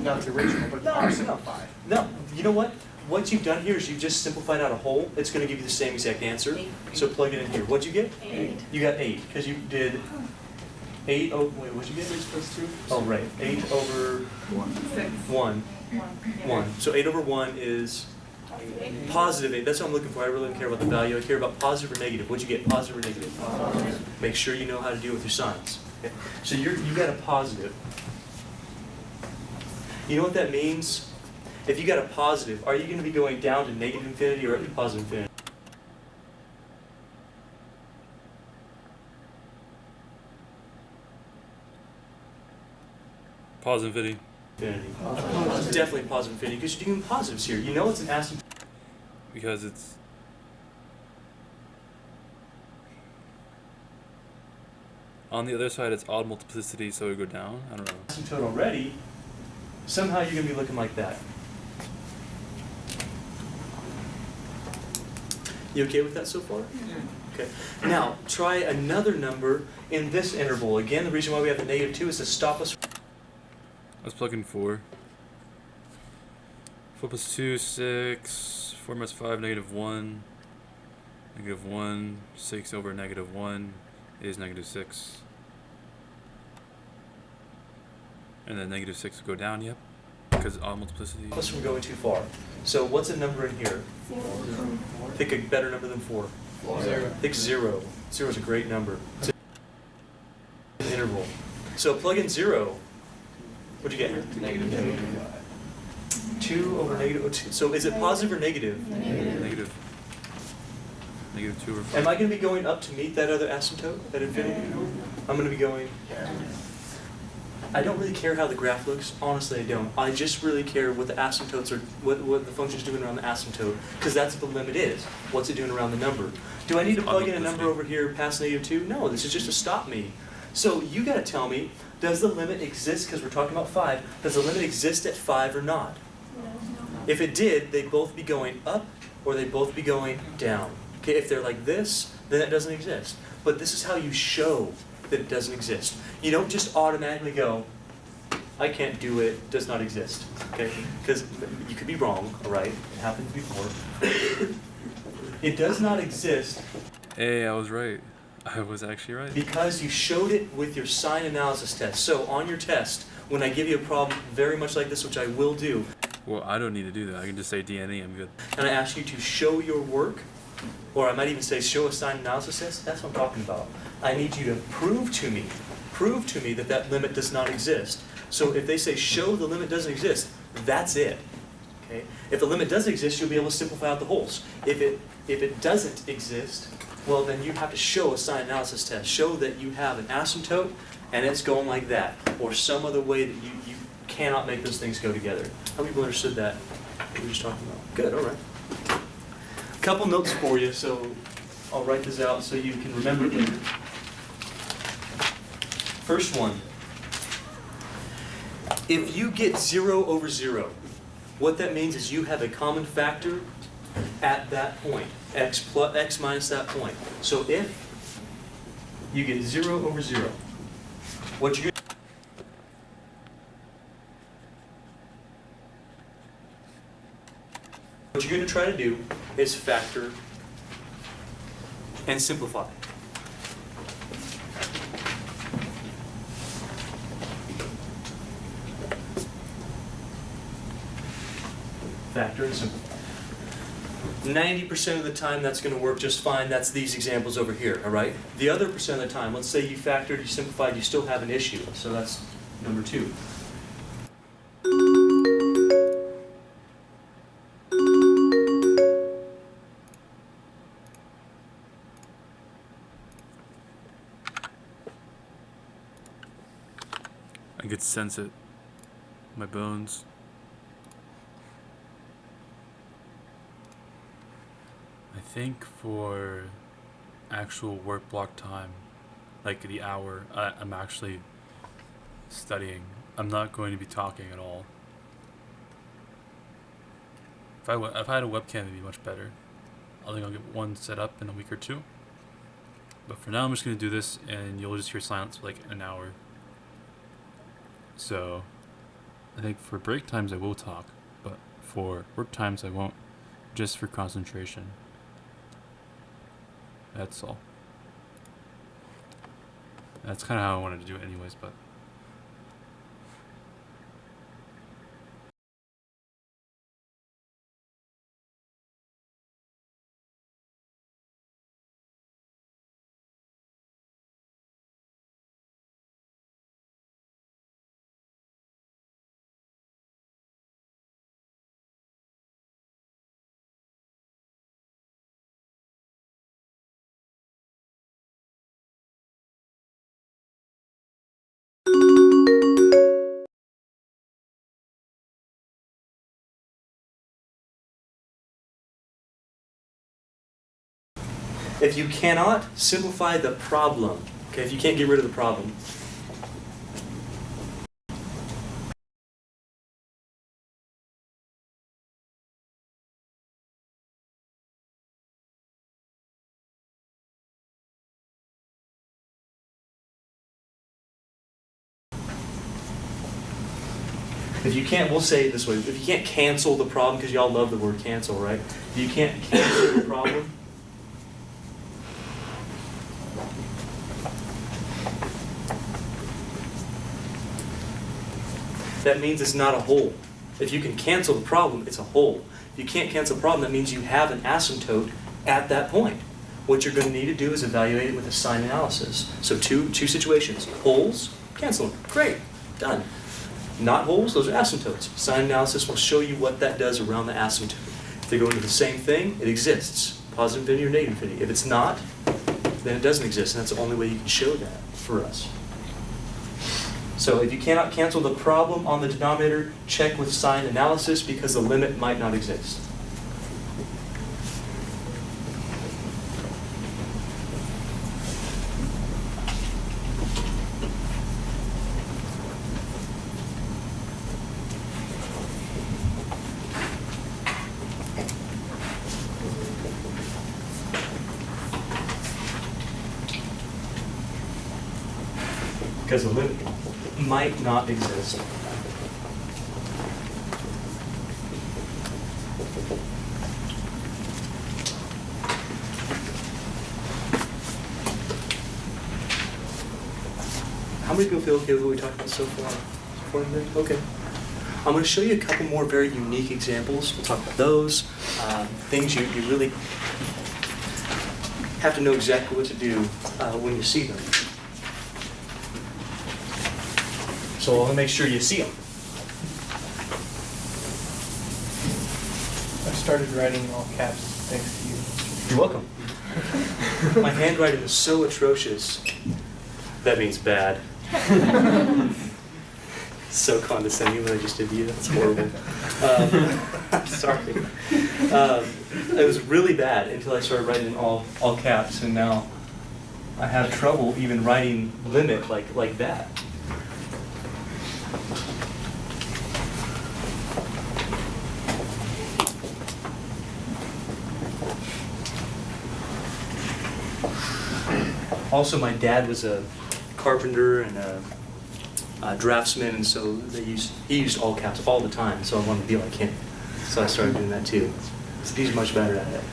Not the original, but the No, opposite no. of 5. No, you know what? What you've done here is you've just simplified out a whole. It's going to give you the same exact answer. So plug it in here. What'd you get? 8. You got 8 because you did 8 over, wait, what'd you get? 6 plus 2? Oh, right. 8 over 1. 1. So 8 over 1 is positive 8. That's what I'm looking for. I really don't care about the value. I care about positive or negative. What'd you get? Positive or negative? Positive. Make sure you know how to deal with your signs. Okay. So you got a positive. You know what that means? If you got a positive, are you going to be going down to negative infinity or up to positive infinity? Positive infinity. Infinity. Definitely positive infinity because you're doing positives here. You know it's an asymptote. Because it's... On the other side, it's odd multiplicity, so it would go down. I don't know. Asymptote already. Somehow you're going to be looking like that. You okay with that so far? Okay. Now, try another number in this interval. Again, the reason why we have the -2 is to stop us. Let's plug in 4. 4 plus 2, 6. 4 minus 5, -1. -1. 6 over -1 is -6. And then -6 will go down, yep. Because odd multiplicity. Stop us from going too far. So what's a number in here? Pick a better number than 4. 0. Pick 0. 0 is a great number. It's an interval. So plug in 0. What'd you get? Negative 2 over -2. So is it positive or negative? Negative. -2 over 5. Am I going to be going up to meet that other asymptote at infinity? I'm going to be going... I don't really care how the graph looks. Honestly, I don't. I just really care what the asymptotes are, what the function's doing around the asymptote, because that's what the limit is. What's it doing around the number? Do I need to plug in a number over here past -2? No, this is just to stop me. So you got to tell me, does the limit exist, because we're talking about 5, does the limit exist at 5 or not? If it did, they'd both be going up or they'd both be going down. Okay, if they're like this, then it doesn't exist. But this is how you show that it doesn't exist. You don't just automatically go, I can't do it, does not exist. Okay? Because you could be wrong, all right? It happened before. It does not exist Hey, I was right. I was actually right. because you showed it with your sign analysis test. So on your test, when I give you a problem very much like this, which I will do, Well, I don't need to do that. I can just say DNA, I'm good. and I ask you to show your work, or I might even say show a sign analysis test, that's what I'm talking about. I need you to prove to me that that limit does not exist. So if they say show the limit doesn't exist, that's it. Okay? If the limit does exist, you'll be able to simplify out the holes. If it doesn't exist, well then you have to show a sign analysis test. Show that you have an asymptote and it's going like that, or some other way that you cannot make those things go together. How many people understood that? What we were just talking about? Good, all right. Couple notes for you, so I'll write this out so you can remember it later. First one. If you get 0 over 0, what that means is you have a common factor at that point, x minus that point. So if you get 0 over 0, what you're going to try to do is factor and simplify. Factor and simplify. 90% of the time that's going to work just fine. That's these examples over here, all right? The other percent of the time, let's say you factored, you simplified, you still have an issue. So that's number 2. I could sense it. My bones. I think for actual work block time, like the hour, I'm actually studying. I'm not going to be talking at all. If I had a webcam, it'd be much better. I think I'll get one set up in a week or 2. But for now, I'm just going to do this, and you'll just hear silence for like an hour. So, I think for break times I will talk, but for work times I won't, just for concentration. That's all. That's kind of how I wanted to do it anyways, but If you cannot, simplify the problem. Okay, if you can't get rid of the problem. If you can't, we'll say it this way, if you can't cancel the problem, because y'all love the word cancel, right? If you can't cancel the problem, that means it's not a hole. If you can cancel the problem, it's a hole. If you can't cancel the problem, that means you have an asymptote at that point. What you're going to need to do is evaluate it with a sign analysis. So two situations. Holes, cancel them. Great, done. Not holes, those are asymptotes. Sign analysis will show you what that does around the asymptote. If they go into the same thing, it exists. Positive infinity or negative infinity. If it's not, then it doesn't exist, and that's the only way you can show that for us. So if you cannot cancel the problem on the denominator, check with sign analysis because the limit might not exist. Because the limit might not exist. How many people feel okay with what we talked about so far? Okay. I'm going to show you a couple more very unique examples. We'll talk about those. Things you really have to know exactly what to do when you see them. So I want to make sure you see them. I started writing in all caps thanks to you. You're welcome. My handwriting is so atrocious. That means bad. So condescending what I just did to you. That's horrible. Sorry. It was really bad until I started writing in all caps, and now I have trouble even writing limit like that. Also, my dad was a carpenter and a draftsman, and so he used all caps all the time, so I wanted to be like him. So I started doing that too. So he's much better at it.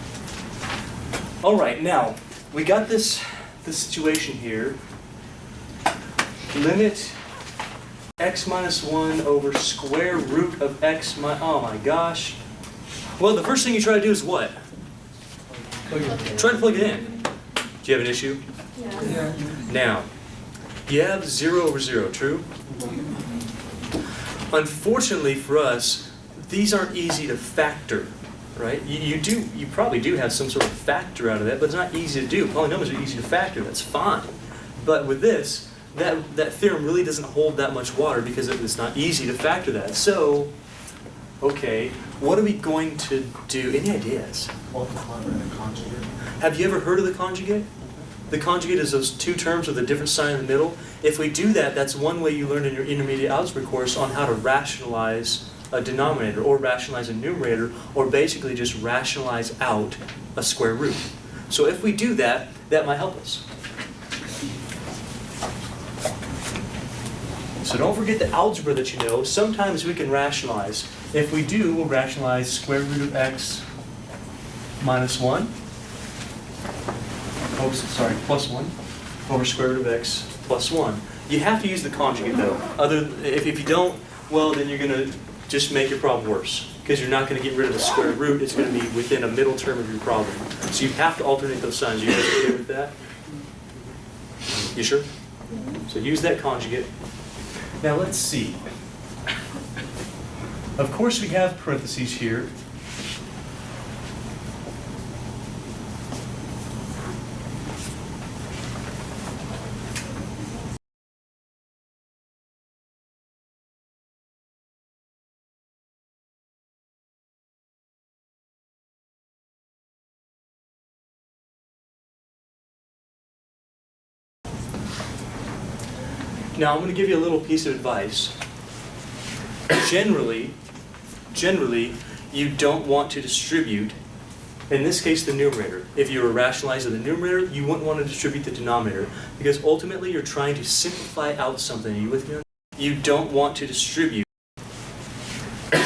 All right, now, we got this situation here. Limit x minus 1 over square root of x minus, oh my gosh. Well, the first thing you try to do is what? Try to plug it in. Do you have an issue? Yeah. Now, you have 0 over 0, true? Unfortunately for us, these aren't easy to factor, right? You probably do have some sort of factor out of that, but it's not easy to do. Polynomials are easy to factor, that's fine. But with this, that theorem really doesn't hold that much water because it's not easy to factor that. So, okay, what are we going to do? Any ideas? Multiply by the conjugate. Have you ever heard of the conjugate? The conjugate is those two terms with a different sign in the middle. If we do that, that's one way you learned in your intermediate algebra course on how to rationalize a denominator or rationalize a numerator or basically just rationalize out a square root. So if we do that, that might help us. So don't forget the algebra that you know. Sometimes we can rationalize. If we do, we'll rationalize square root of x minus 1. Oops, sorry, plus 1 over square root of x plus 1. You have to use the conjugate though. If you don't, well then you're going to just make your problem worse because you're not going to get rid of the square root. It's going to be within a middle term of your problem. So you have to alternate those signs. You guys okay with that? You sure? So use that conjugate. Now let's see. Of course we have parentheses here. Now I'm going to give you a little piece of advice. Generally, you don't want to distribute, in this case, the numerator. If you were rationalizing the numerator, you wouldn't want to distribute the denominator because ultimately you're trying to simplify out something. Are you with me on that? You don't want to distribute.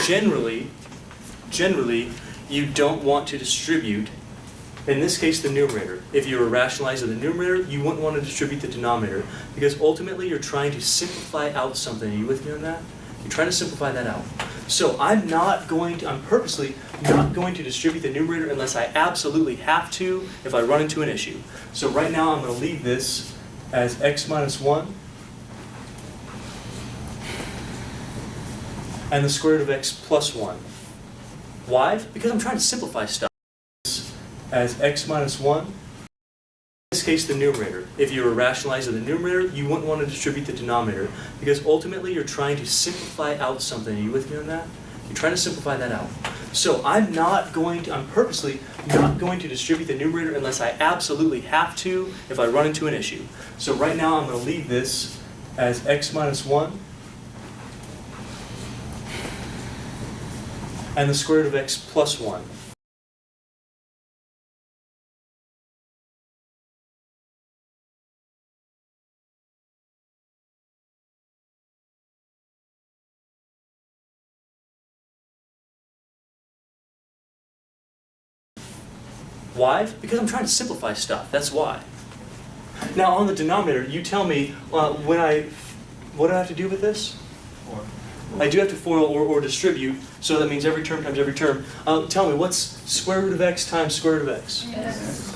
Generally, you don't want to distribute, in this case, the numerator. If you were rationalizing the numerator, you wouldn't want to distribute the denominator because ultimately you're trying to simplify out something. Are you with me on that? You're trying to simplify that out. So I'm purposely not going to distribute the numerator unless I absolutely have to if I run into an issue. So right now I'm going to leave this as x minus 1 and the square root of x plus 1. Why? Because I'm trying to simplify stuff. As x minus 1, in this case the numerator. If you were rationalizing the numerator, you wouldn't want to distribute the denominator because ultimately you're trying to simplify out something. Are you with me on that? You're trying to simplify that out. So I'm purposely not going to distribute the numerator unless I absolutely have to if I run into an issue. So right now I'm going to leave this as x minus 1 and the square root of x plus 1. Why? Because I'm trying to simplify stuff. That's why. Now on the denominator, you tell me what do I have to do with this? I do have to FOIL or distribute, so that means every term times every term. Tell me, what's square root of x times square root of x? Yes.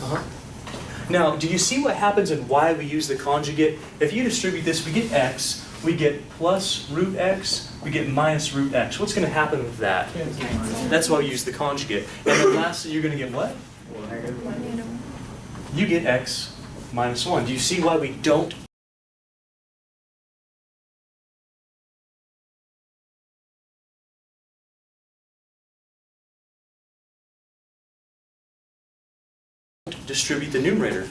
Now, do you see what happens and why we use the conjugate? If you distribute this, we get x, we get plus root x, we get minus root x. What's going to happen with that? That's why we use the conjugate. And then lastly, you're going to get what? You get x minus 1. Do you see why we don't distribute the numerator?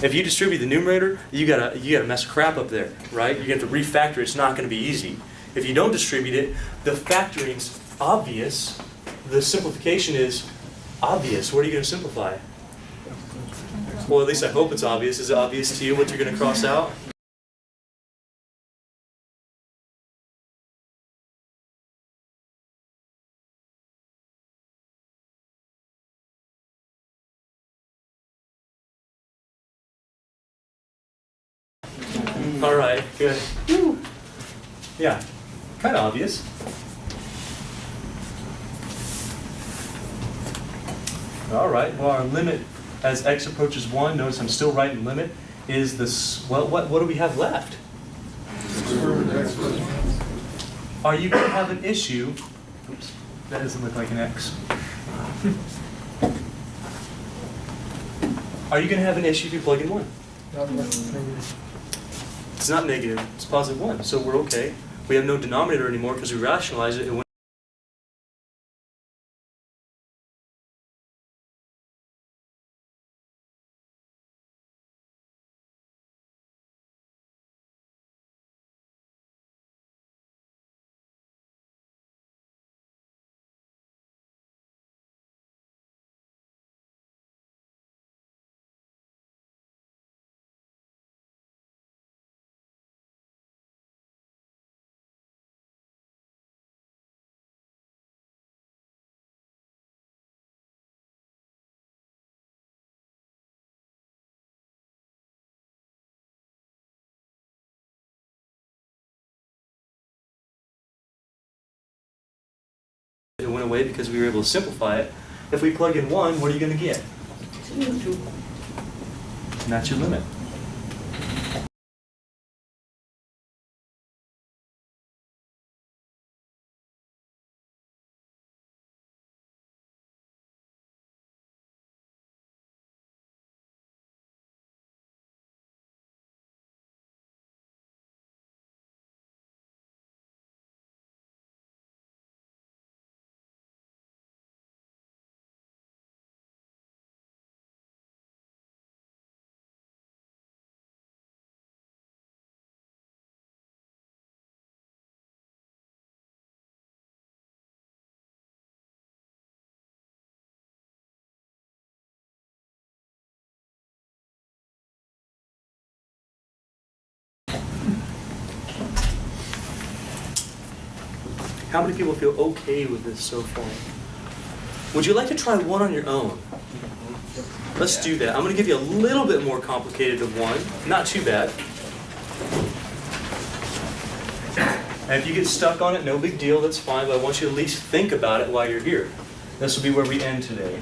If you distribute the numerator, you gotta mess crap up there, right? You have to refactor. It's not going to be easy. If you don't distribute it, the factoring's obvious. The simplification is obvious. What are you going to simplify? Well, at least I hope it's obvious. Is it obvious to you what you're going to cross out? All right, good. Woo. Yeah, kind of obvious. All right, well, our limit as x approaches 1, notice I'm still writing limit, is this, well, what do we have left? Are you going to have an issue? Oops, that doesn't look like an x. Are you going to have an issue if you plug in 1? It's not negative, it's positive 1, so we're okay. We have no denominator anymore because we rationalize it. And it went away because we were able to simplify it. If we plug in 1, what are you going to get? 2. And that's your limit. How many people feel okay with this so far? Would you like to try one on your own? Let's do that. I'm going to give you a little bit more complicated of one. Not too bad. And if you get stuck on it, no big deal, that's fine, but I want you to at least think about it while you're here. This will be where we end today.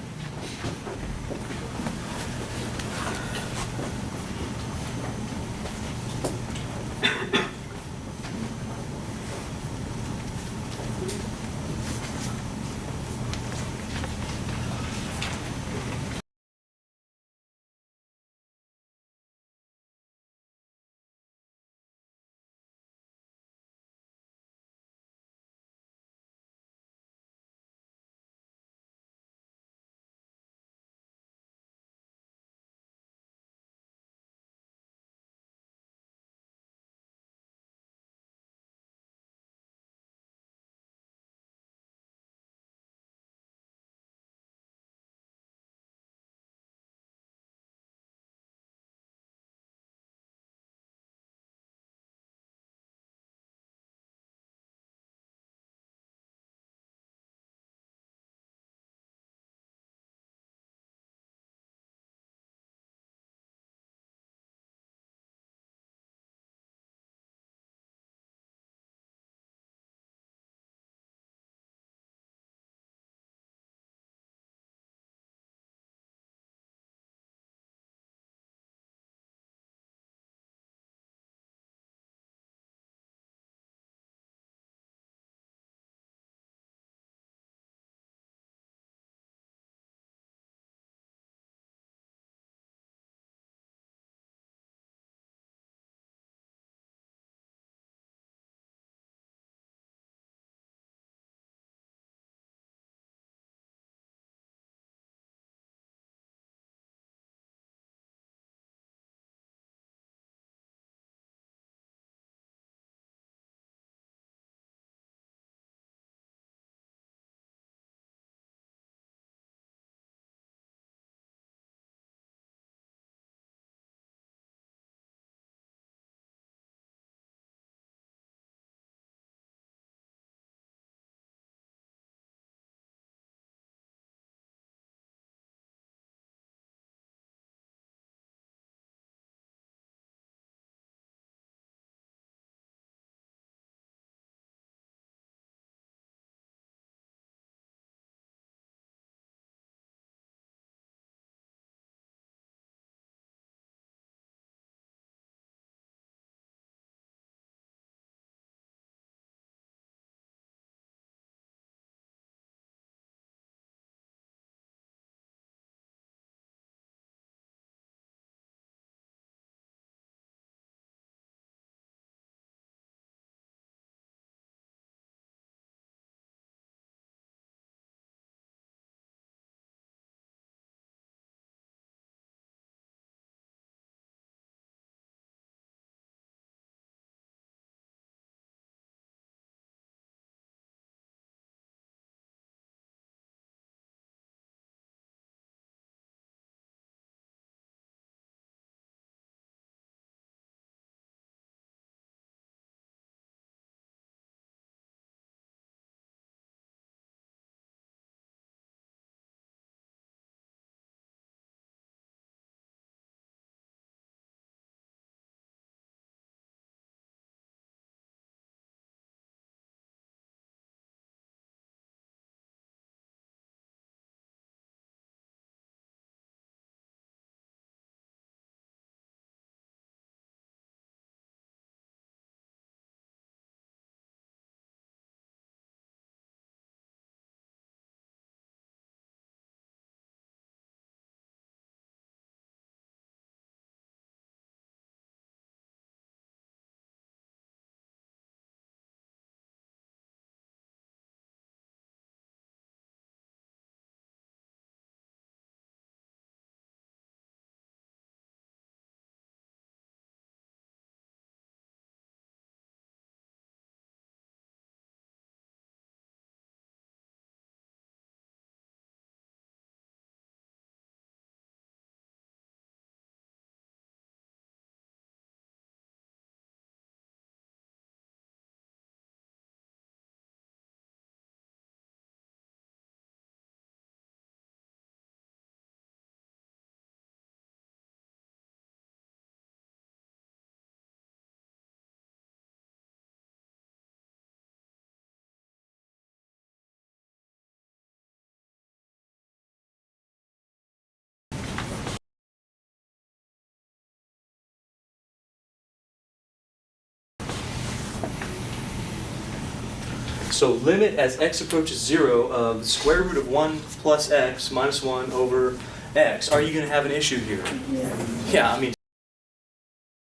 So limit as x approaches 0 of the square root of 1 plus x minus 1 over x. Are you going to have an issue here? Yeah. Yeah, I mean,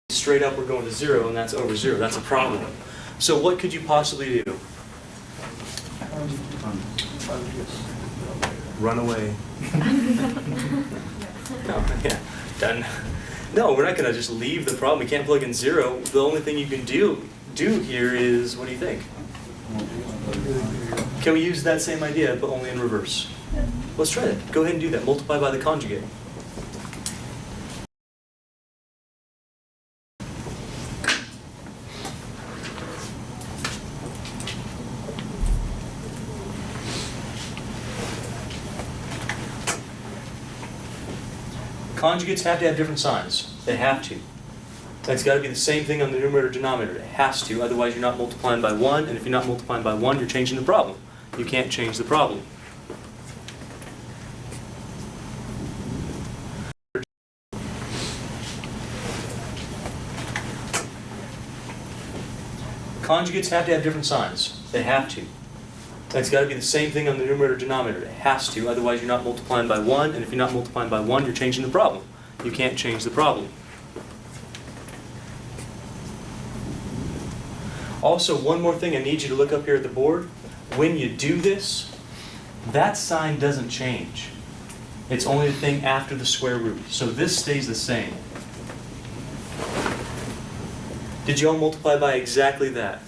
straight up we're going to 0 and that's over 0. That's a problem. So what could you possibly do? Run away. No, yeah, done. No, we're not going to just leave the problem. We can't plug in 0. The only thing you can do here is, what do you think? Can we use that same idea, but only in reverse? Let's try that. Go ahead and do that. Multiply by the conjugate. Conjugates have to have different signs. They have to. That's got to be the same thing on the numerator denominator. It has to, otherwise you're not multiplying by 1, and if you're not multiplying by 1, you're changing the problem. You can't change the problem. Conjugates have to have different signs. They have to. That's got to be the same thing on the numerator denominator. It has to, otherwise you're not multiplying by 1, and if you're not multiplying by 1, you're changing the problem. You can't change the problem. Also, one more thing I need you to look up here at the board. When you do this, that sign doesn't change. It's only the thing after the square root. So this stays the same. Did you all multiply by exactly that?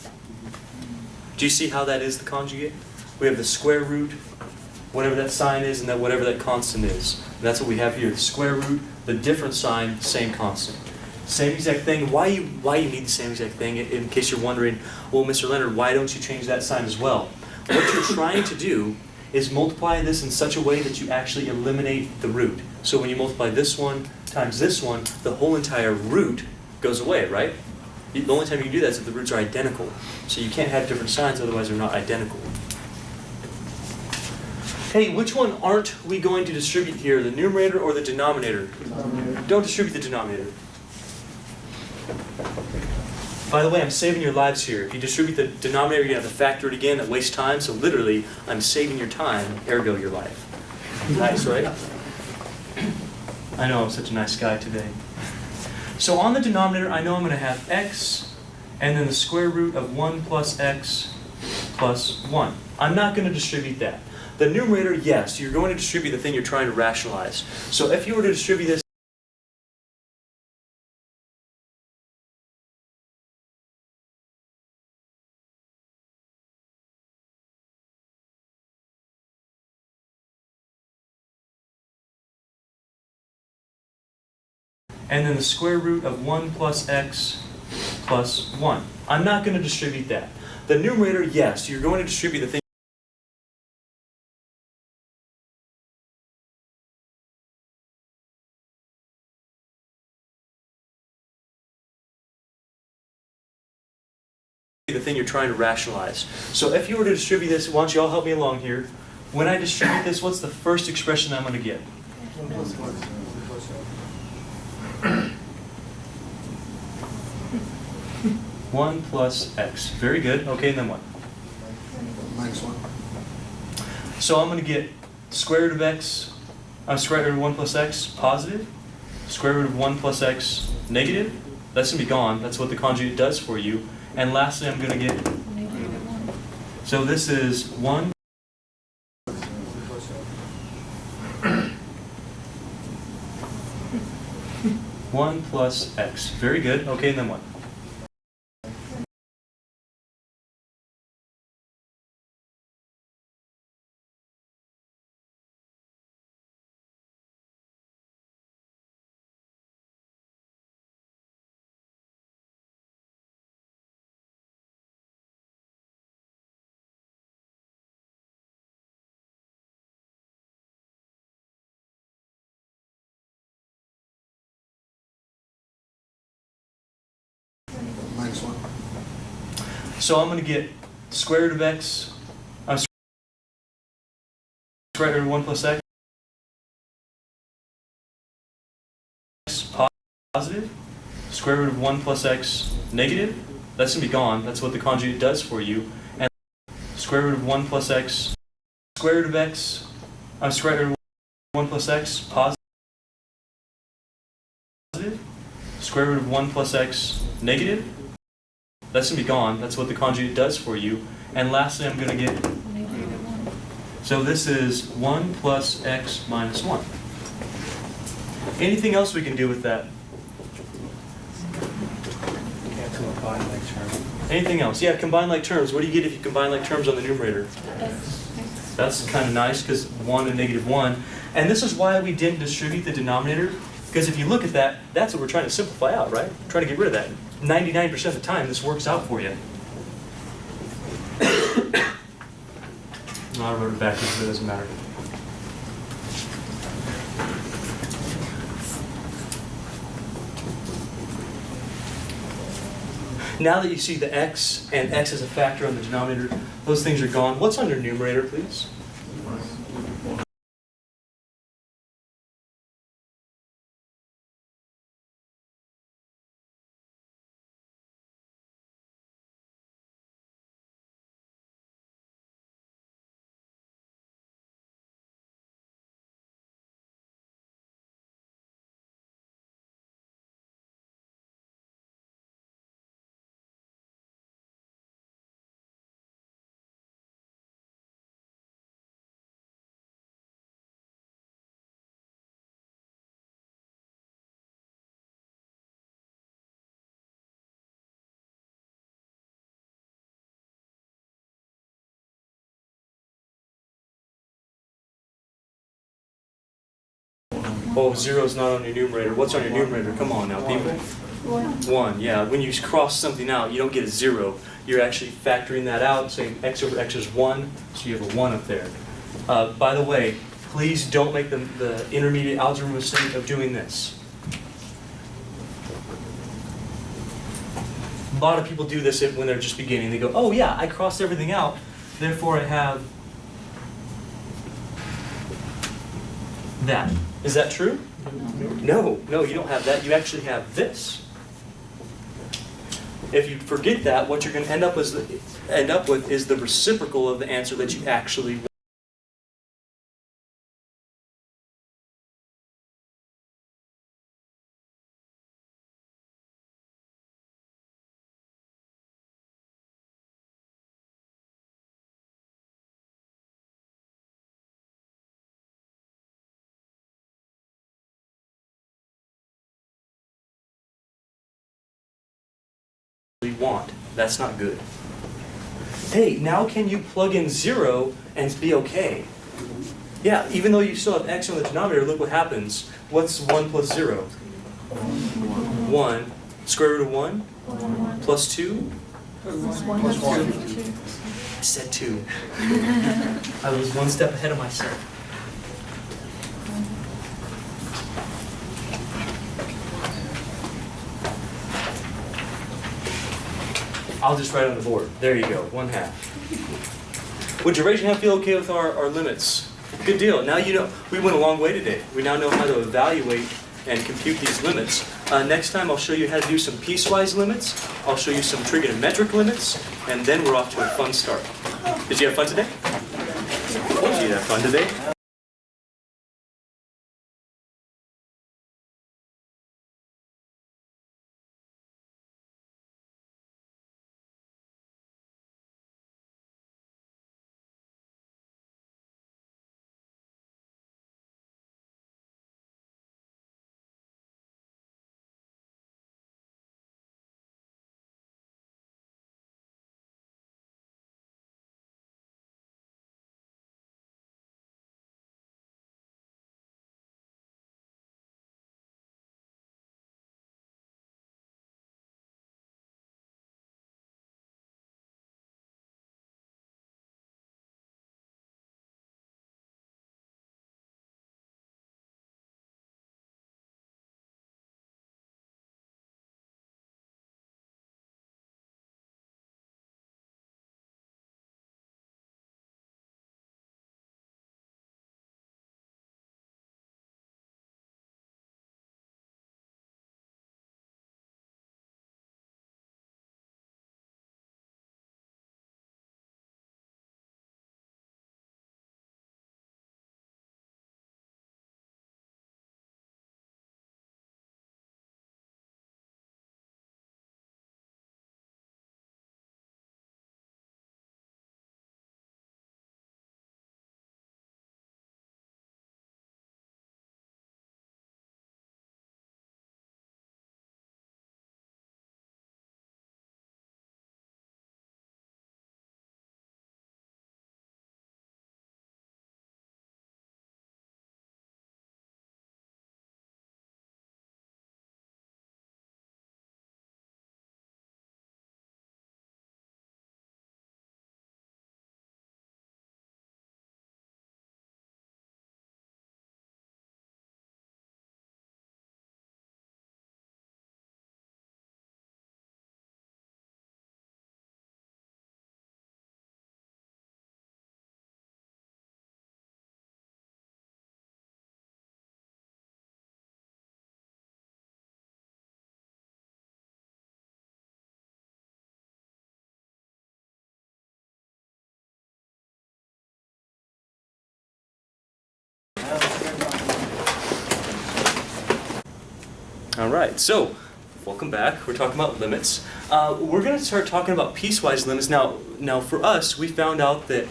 Do you see how that is the conjugate? We have the square root, whatever that sign is, and then whatever that constant is. And that's what we have here. The square root, the different sign, same constant. Same exact thing. Why you need the same exact thing? In case you're wondering, well, Mr. Leonard, why don't you change that sign as well? What you're trying to do is multiply this in such a way that you actually eliminate the root. So when you multiply this one times this one, the whole entire root goes away, right? The only time you can do that is if the roots are identical. So you can't have different signs, otherwise they're not identical. Hey, which one aren't we going to distribute here, the numerator or the denominator? Don't distribute the denominator. By the way, I'm saving your lives here. If you distribute the denominator, you're going to have to factor it again. That wastes time. So literally, I'm saving your time, ergo your life. Nice, right? I know I'm such a nice guy today. So on the denominator, I know I'm going to have x and then the square root of 1 plus x plus 1. I'm not going to distribute that. The numerator, yes, you're going to distribute the thing you're trying to rationalize. So if you were to distribute this, and then the square root of 1 plus x plus 1. I'm not going to distribute that. The numerator, yes, you're going to distribute the thing. The thing you're trying to rationalize. So if you were to distribute this, why don't you all help me along here? When I distribute this, what's the first expression I'm going to get? 1 plus x. Very good. Okay, and then what? Minus 1. So I'm going to get square root of x, square root of 1 plus x, positive. Square root of 1 plus x, negative. That's going to be gone. That's what the conjugate does for you. And lastly, I'm going to get, so this is 1 1 plus x. Very good. Okay, and then what? Minus 1. So I'm going to get square root of x, square root of 1 plus x, positive. Square root of 1 plus x, negative. That's going to be gone. That's what the conjugate does for you. And square root of 1 plus x, square root of x, square root of 1 plus x, positive, square root of 1 plus x, negative. That's going to be gone. That's what the conjugate does for you. And lastly, I'm going to get, so this is 1 plus x minus 1. Anything else we can do with that? You have to combine like term. Anything else? Yeah, combine like terms. What do you get if you combine like terms on the numerator? That's kind of nice because 1 and negative 1. And this is why we didn't distribute the denominator. Because if you look at that, that's what we're trying to simplify out, right? We're trying to get rid of that. 99% of the time, this works out for you. No, I wrote it backwards, but it doesn't matter. Now that you see the x and x as a factor on the denominator, those things are gone. What's on your numerator, please? Oh, 0 is not on your numerator. What's on your numerator? Come on now, people. 1, yeah. When you cross something out, you don't get a 0. You're actually factoring that out, saying x over x is 1, so you have a 1 up there. By the way, please don't make the intermediate algebra mistake of doing this. A lot of people do this when they're just beginning. They go, oh yeah, I crossed everything out, therefore I have that. Is that true? No, you don't have that. You actually have this. If you forget that, what you're going to end up with is the reciprocal of the answer that you actually want. That's not good. Hey, now can you plug in 0 and be okay? Yeah, even though you still have x on the denominator, look what happens. What's 1 plus 0? 1. Square root of 1? Plus 2? I said 2. I was one step ahead of myself. I'll just write on the board. There you go, 1/2. Would you raise your hand feel okay with our limits? Good deal. Now you know, we went a long way today. We now know how to evaluate and compute these limits. Next time I'll show you how to do some piecewise limits. I'll show you some trigonometric limits, and then we're off to a fun start. Did you have fun today? Did you have fun today? All right, so welcome back. We're talking about limits. We're going to start talking about piecewise limits. Now for us, we found out that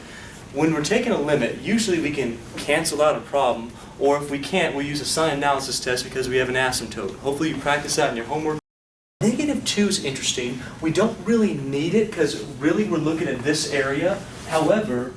when we're taking a limit, usually we can cancel out a problem, or if we can't, we'll use a sign analysis test because we have an asymptote. Hopefully you practice that in your homework. -2 is interesting. We don't really need it because really we're looking at this area. However,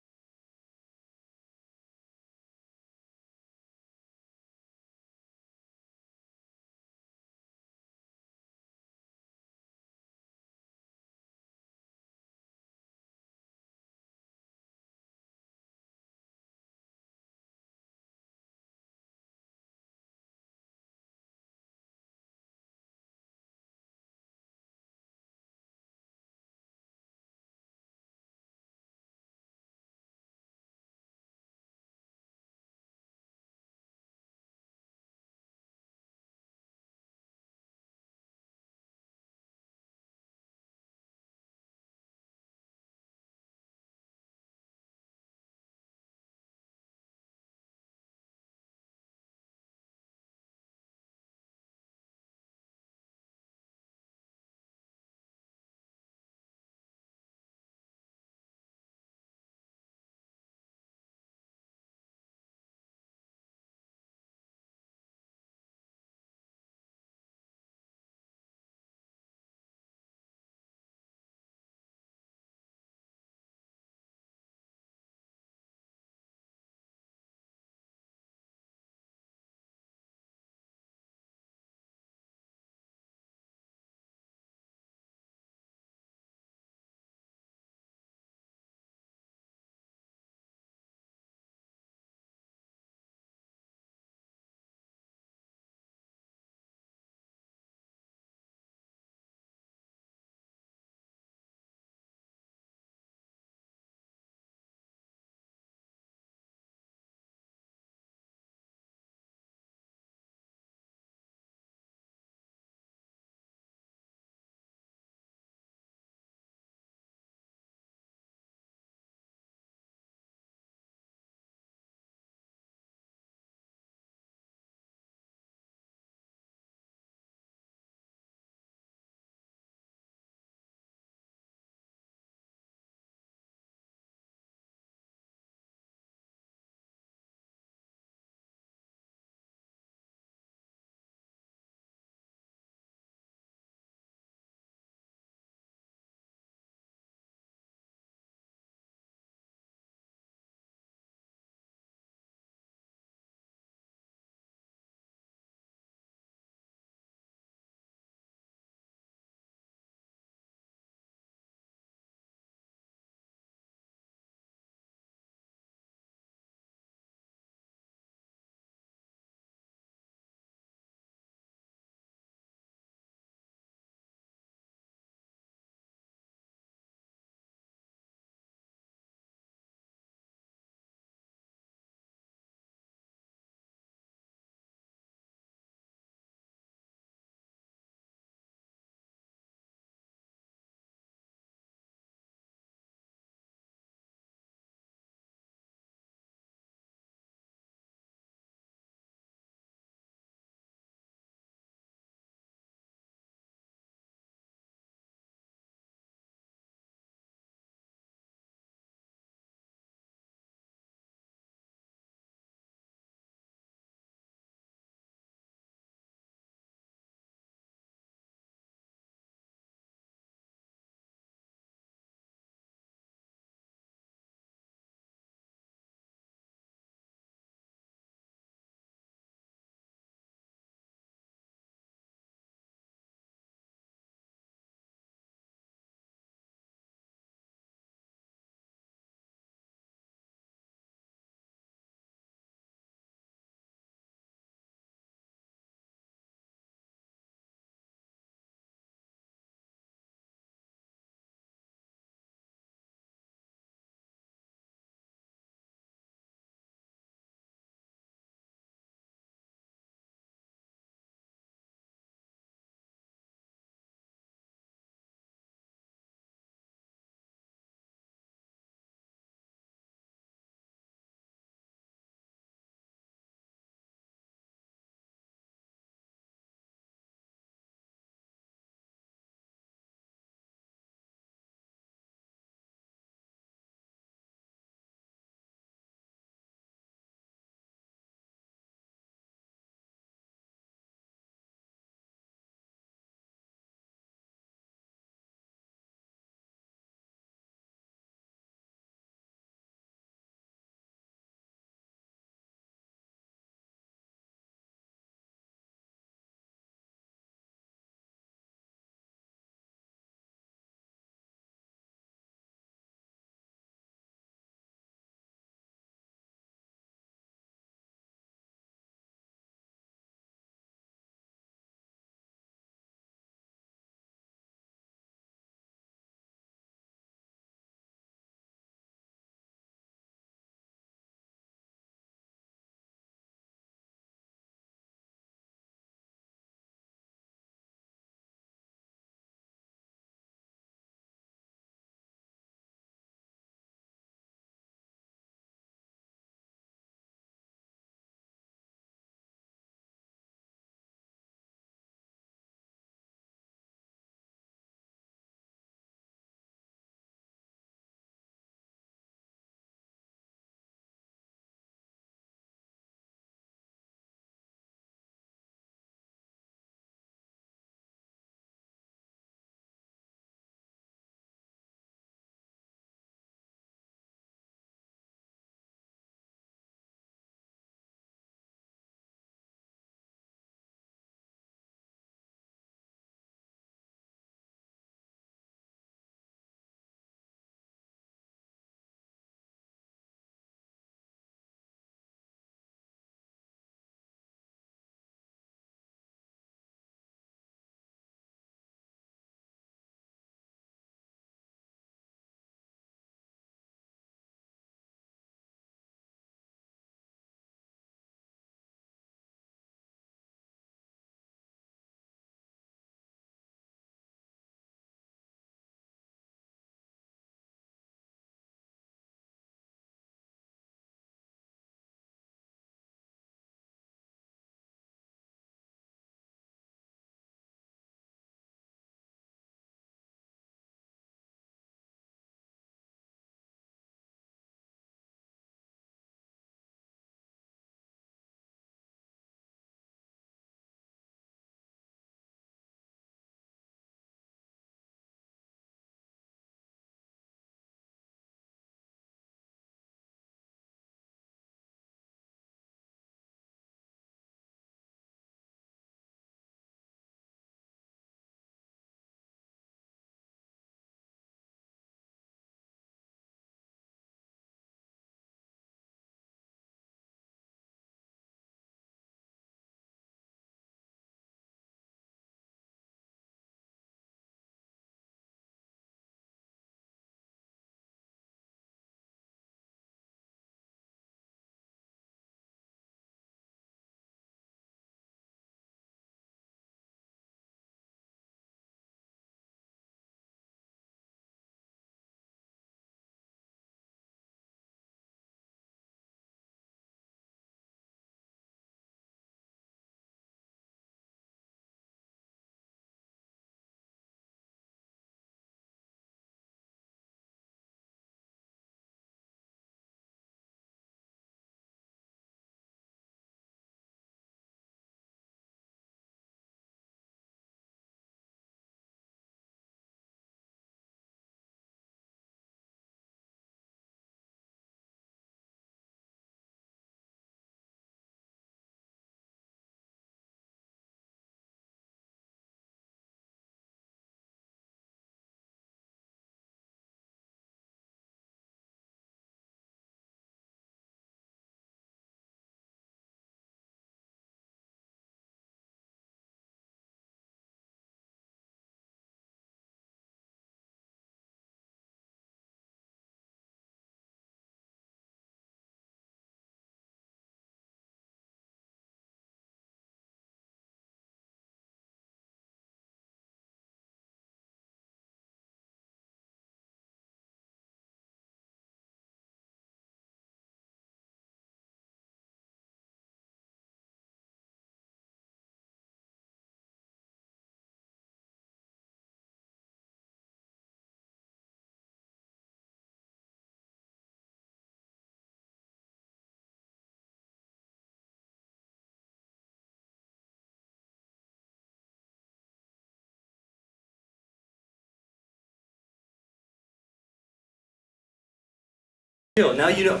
deal. Now you know.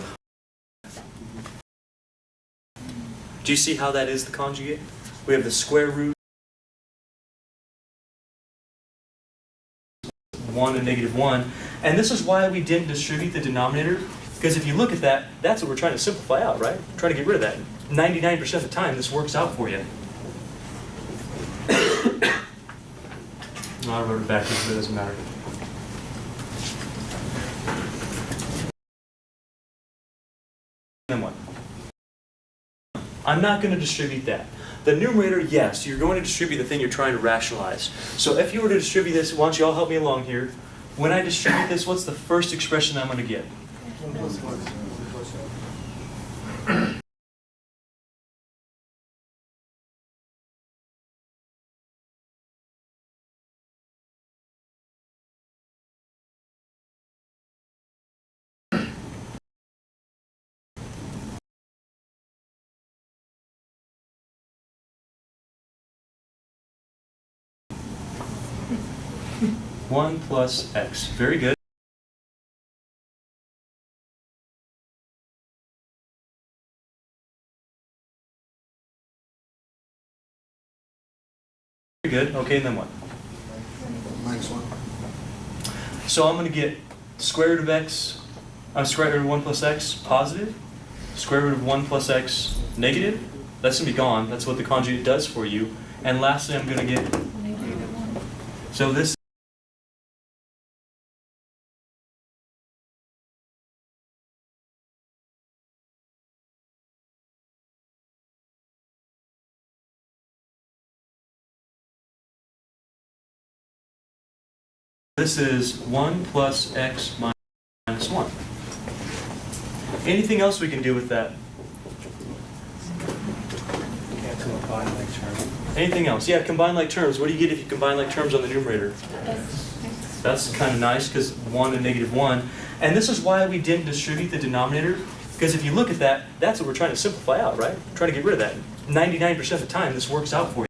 Do you see how that is the conjugate? We have the square root 1 and negative 1. And this is why we didn't distribute the denominator. Because if you look at that, that's what we're trying to simplify out, right? Trying to get rid of that. 99% of the time, this works out for you. I wrote it backwards, but it doesn't matter. Then what? I'm not going to distribute that. The numerator, yes, you're going to distribute the thing you're trying to rationalize. So if you were to distribute this, why don't you all help me along here? When I distribute this, what's the first expression I'm going to get? One plus x. Very good. Very good. Okay, and then what? Next one. So I'm going to get square root of x, square root of 1 plus x, positive. Square root of 1 plus x, negative. That's going to be gone. That's what the conjugate does for you. And lastly, I'm going to get, so this is 1 plus x minus 1. Anything else we can do with that? Can't combine like terms. Anything else? Yeah, combine like terms. What do you get if you combine like terms on the numerator? That's kind of nice because 1 and negative 1. And this is why we didn't distribute the denominator. Because if you look at that, that's what we're trying to simplify out, right? Trying to get rid of that. 99% of the time, this works out for you.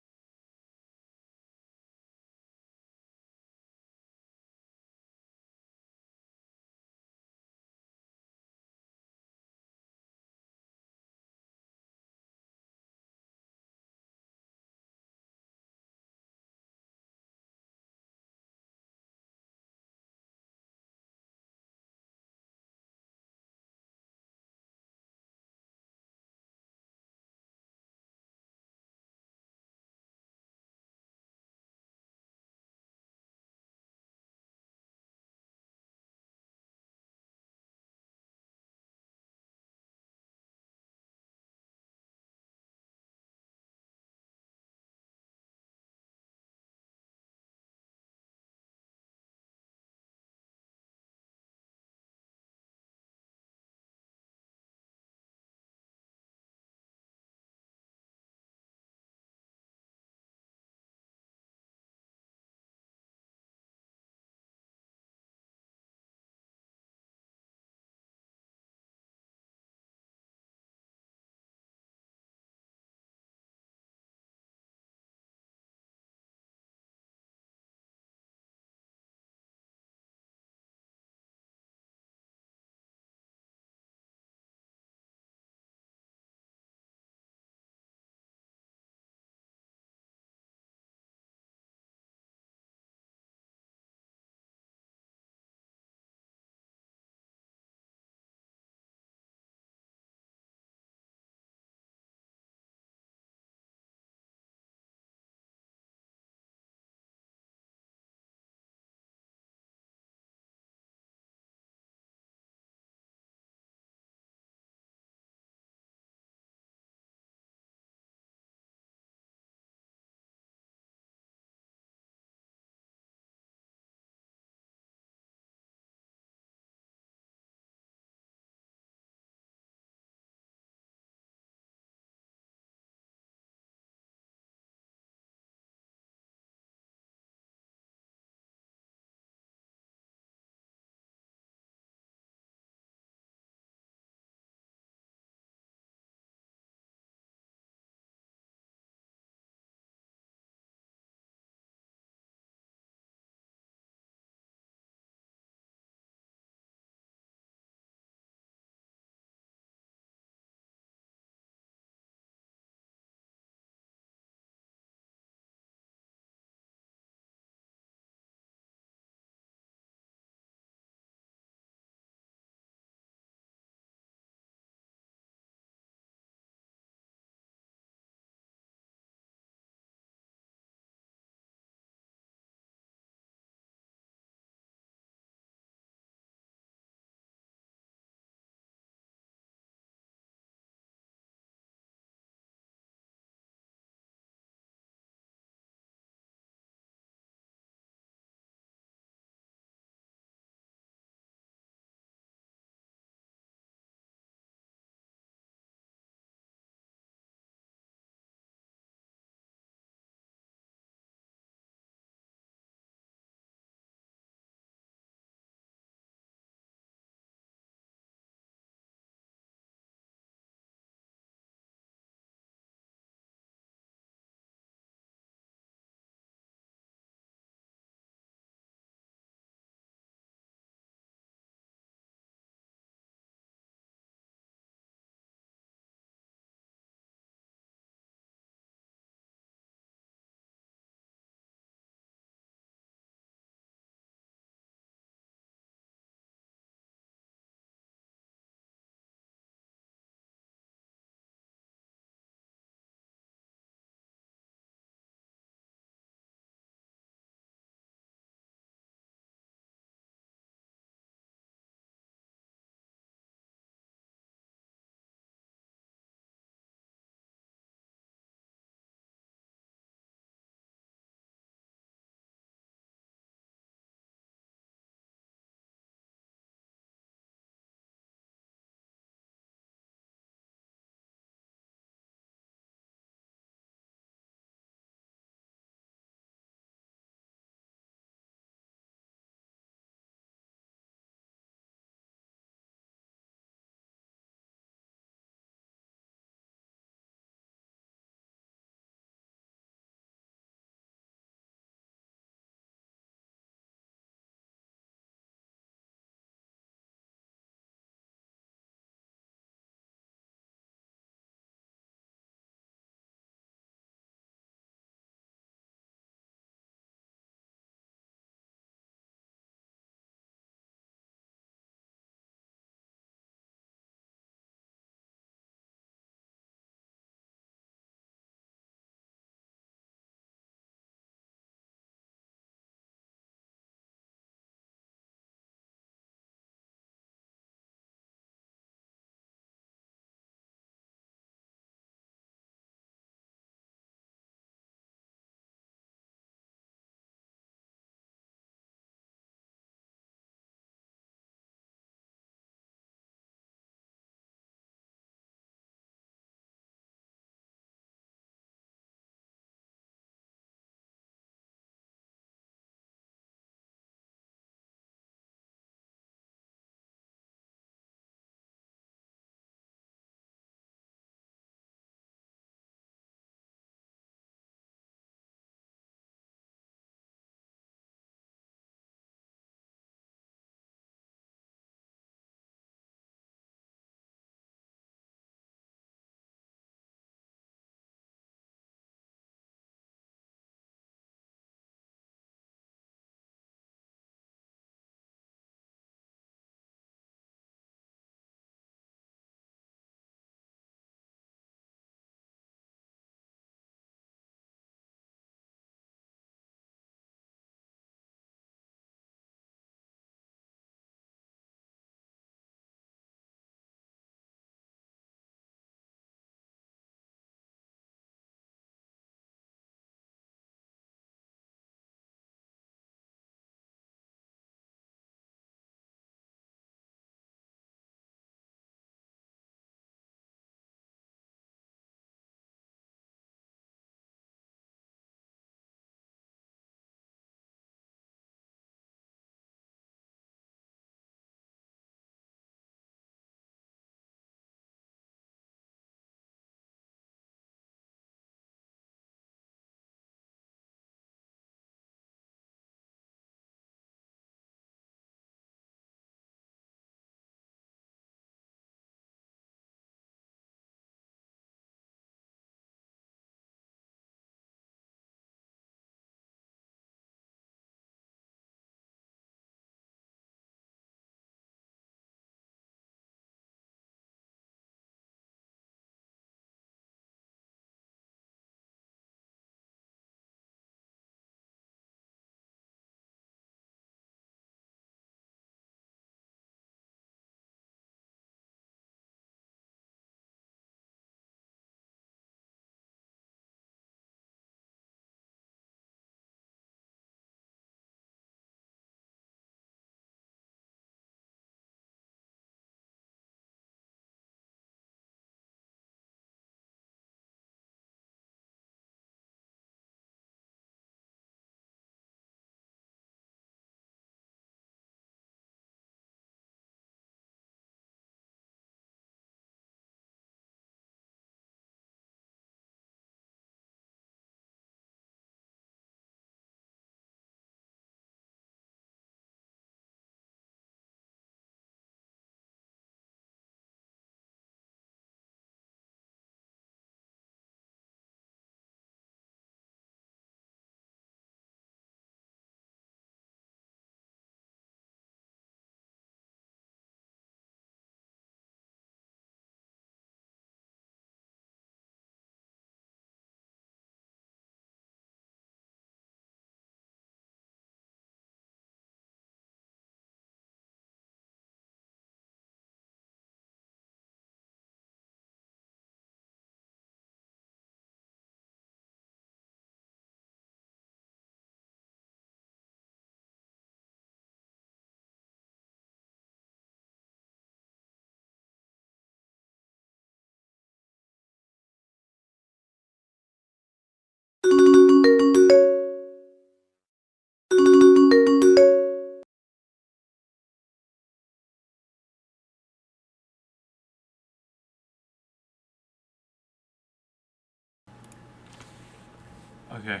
Okay.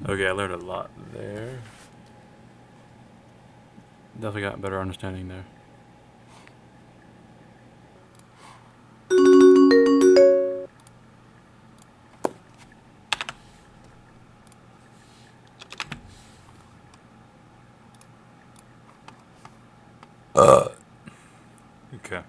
Okay, I learned a lot there. Definitely got a better understanding there. Okay.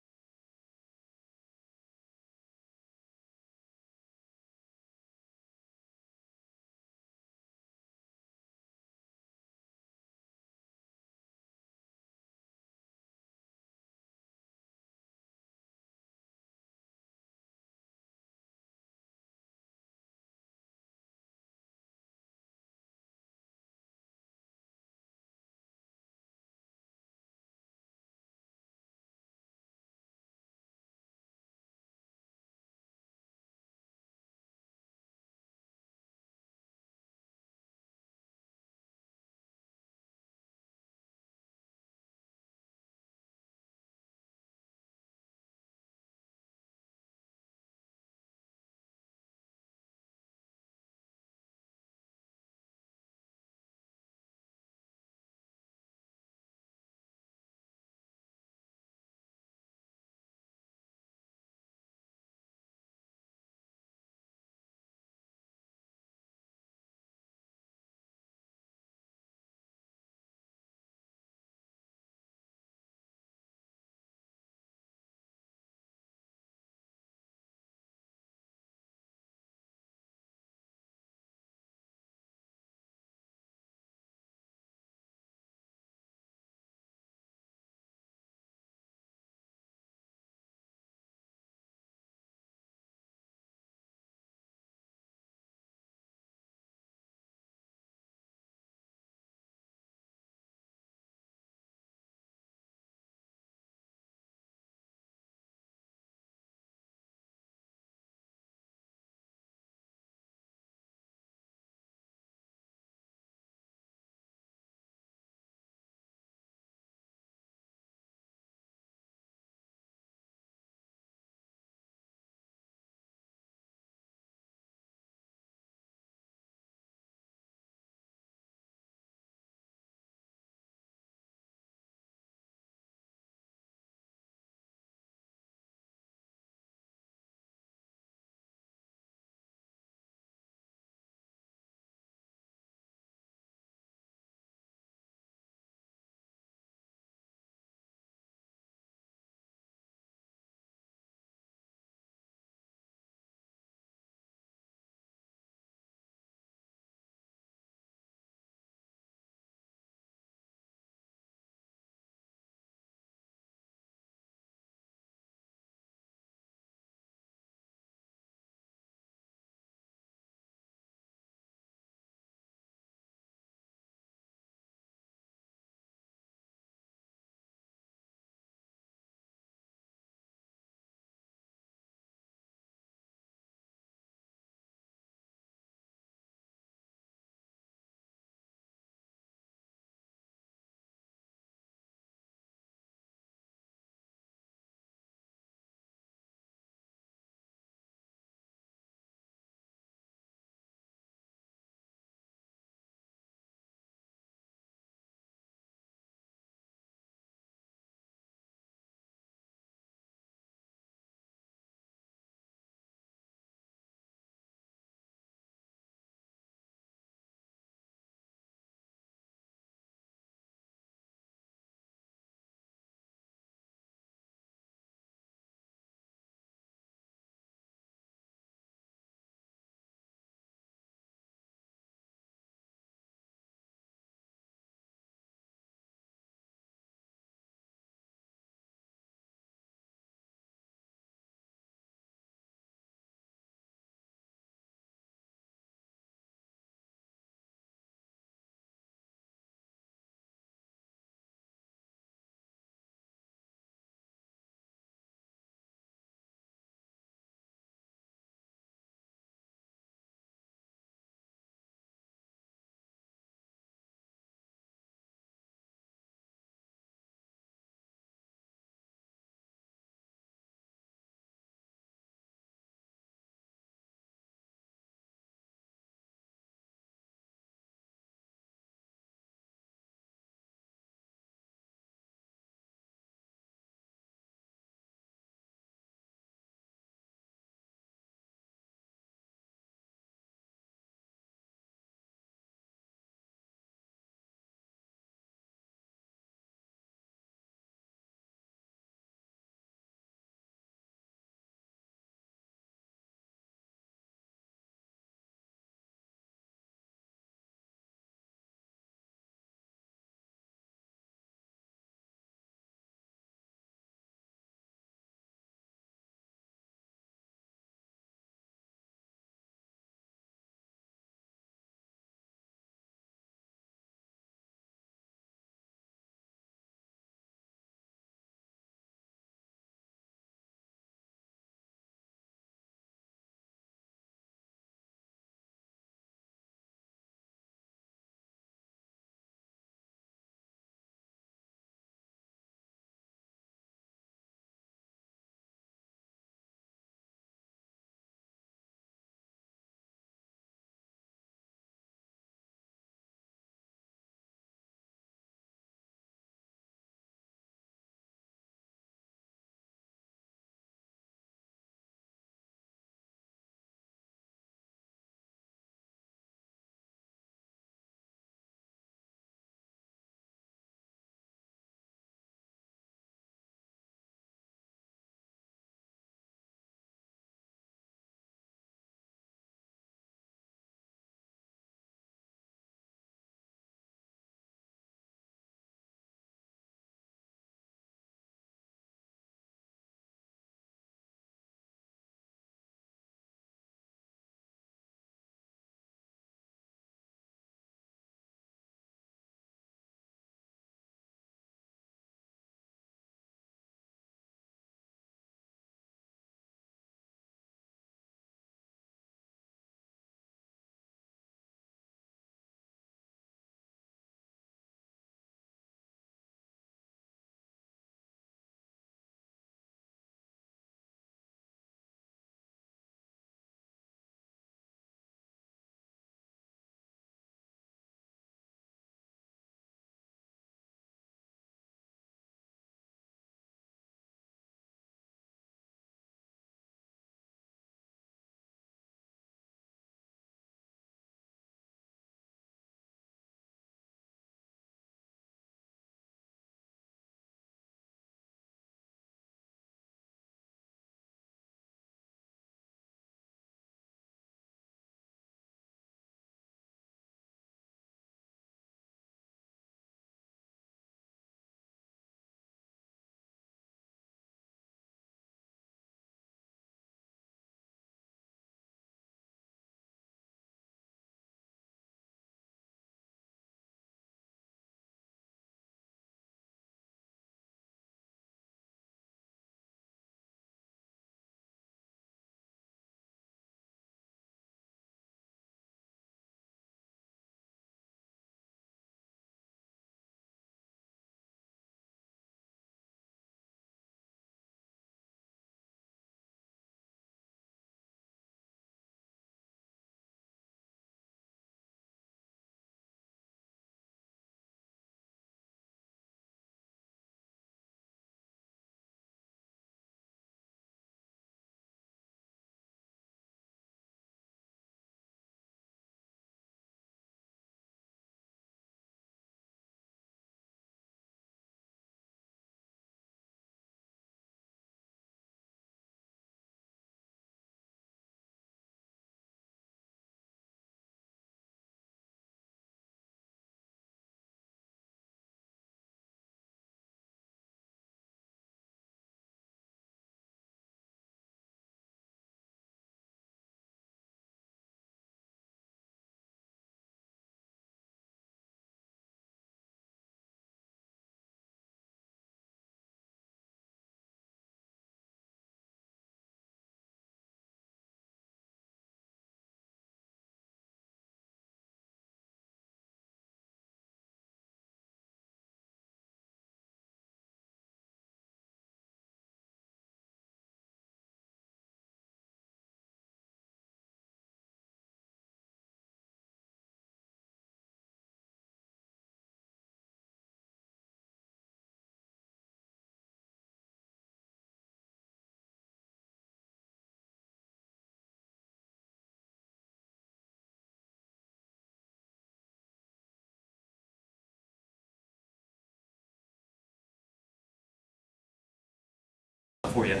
for you.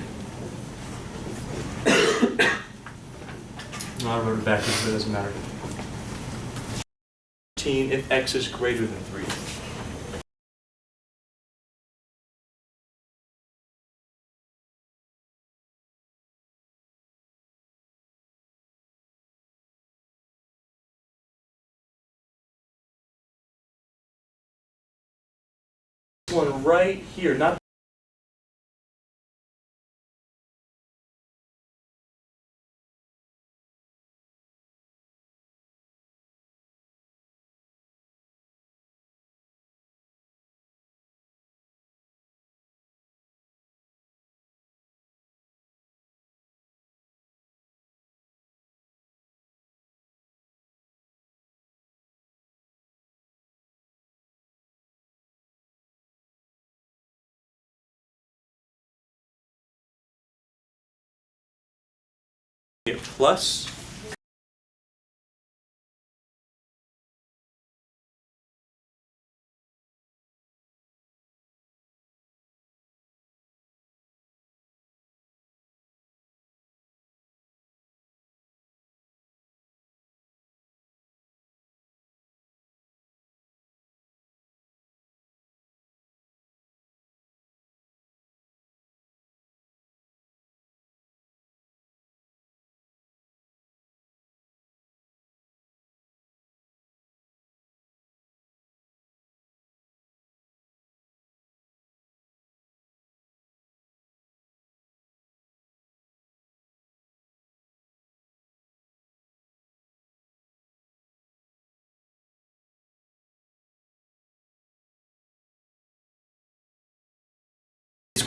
I wrote it backwards, but it doesn't matter. If x is greater than 3. This one right here, not plus.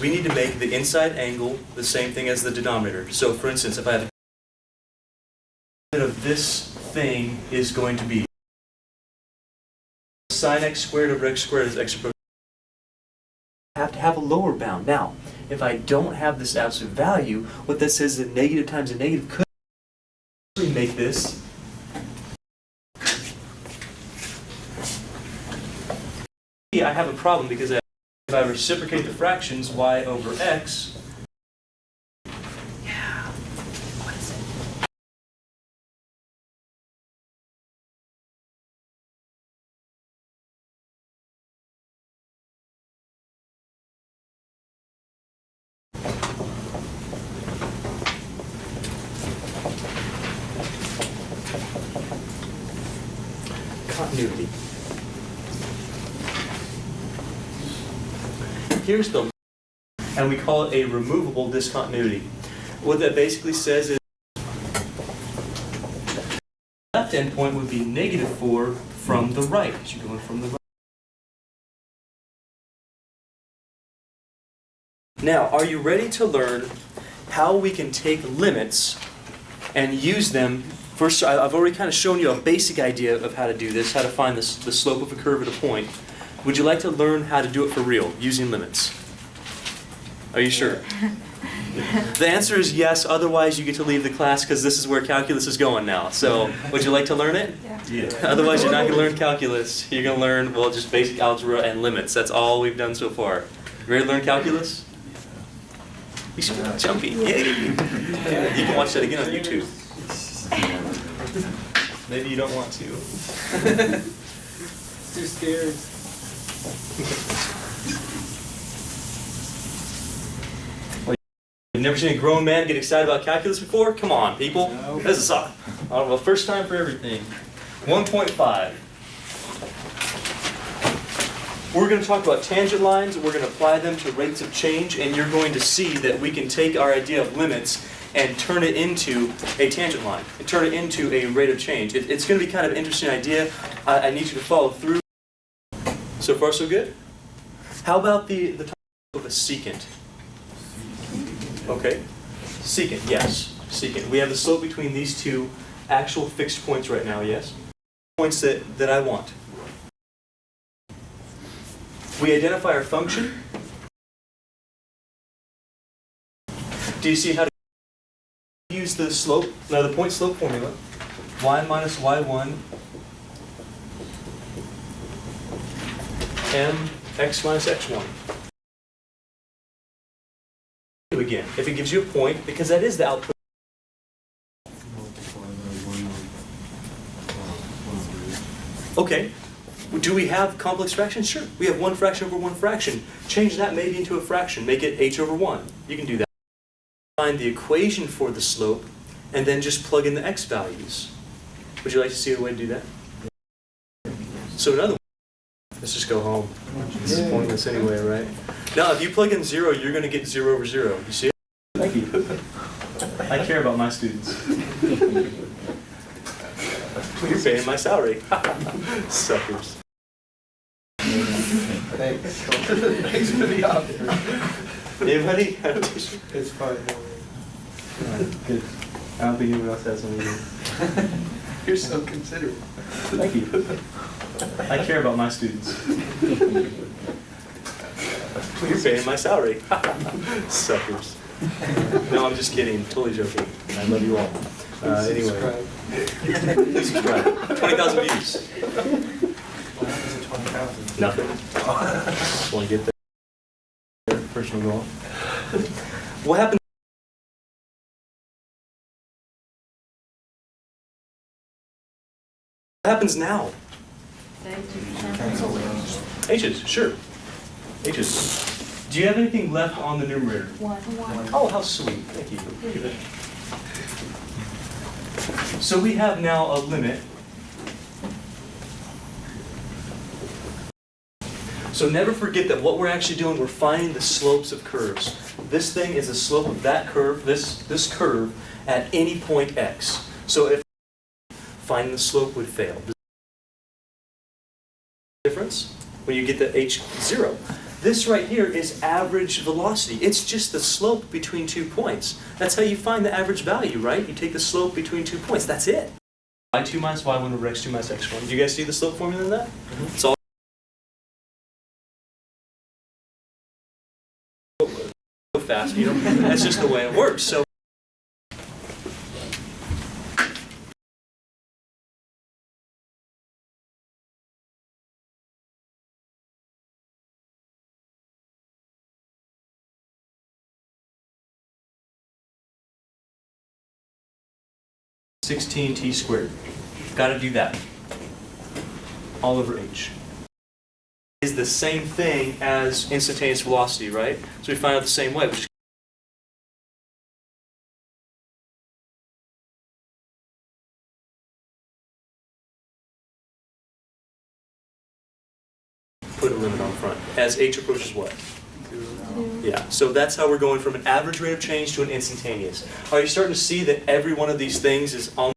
We need to make the inside angle the same thing as the denominator. So for instance, if I have of this thing is going to be sine x squared over x squared is x approaching. I have to have a lower bound. Now, if I don't have this absolute value, what that says is that negative times a negative could actually make this I have a problem because if I reciprocate the fractions y over x, what is it? Continuity. Here's the, and we call it a removable discontinuity. What that basically says is the left endpoint would be -4 from the right, as you're going from the right. Now, are you ready to learn how we can take limits and use them? First, I've already kind of shown you a basic idea of how to do this, how to find the slope of a curve at a point. Would you like to learn how to do it for real, using limits? Are you sure? The answer is yes, otherwise you get to leave the class because this is where calculus is going now. So, would you like to learn it? Yeah. Otherwise you're not going to learn calculus. You're going to learn, well, just basic algebra and limits. That's all we've done so far. Ready to learn calculus? You should be jumpy. Yay! You can watch that again on YouTube. Maybe you don't want to. Too scared. You've never seen a grown man get excited about calculus before? Come on, people. No. This is well, first time for everything. 1.5. We're going to talk about tangent lines. We're going to apply them to rates of change, and you're going to see that we can take our idea of limits and turn it into a tangent line, and turn it into a rate of change. It's going to be kind of an interesting idea. I need you to follow through. So far, so good? How about the topic of a secant? Okay. Secant, yes. Secant. We have the slope between these two actual fixed points right now, yes? Points that I want. We identify our function. Do you see how to use the slope, now the point slope formula? Y minus y1 m x minus x1. again, if it gives you a point, because that is the output. Multiply by one over each. Okay. Do we have complex fractions? Sure. We have one fraction over one fraction. Change that maybe into a fraction. Make it h over 1. You can do that. Find the equation for the slope, and then just plug in the x values. Would you like to see a way to do that? So in other words, let's just go home. This is pointless anyway, right? Now, if you plug in 0, you're going to get 0 over 0. You see it? Thank you. I care about my students. You're paying my salary. Suckers. Thanks. Thanks for the offer. Anybody? It's fine. Good. I don't think anyone else has one either. You're so considerate. Thank you. I care about my students. You're paying my salary. Suckers. No, I'm just kidding. Totally joking. I love you all. Anyway. Please subscribe. 20,000 views. What happens at 20,000? Nothing. Just want to get there. Personal goal. What happens? What happens now? H's, sure. H's. Do you have anything left on the numerator? One. Oh, how sweet. Thank you. Look at that. So we have now a limit. So never forget that what we're actually doing, we're finding the slopes of curves. This thing is the slope of that curve, this curve, at any point x. So if finding the slope would fail. Difference when you get the h0. This right here is average velocity. It's just the slope between 2 points. That's how you find the average value, right? You take the slope between 2 points. That's it. y2 minus y1 over x2 minus x1. Do you guys see the slope formula in that? It's all so fast. You know, that's just the way it works. So. (16t squared). Got to do that. All over h. Is the same thing as instantaneous velocity, right? So we find out the same way, which is put a limit on front. As h approaches what? Yeah, so that's how we're going from an average rate of change to an instantaneous. Are you starting to see that every one of these things is on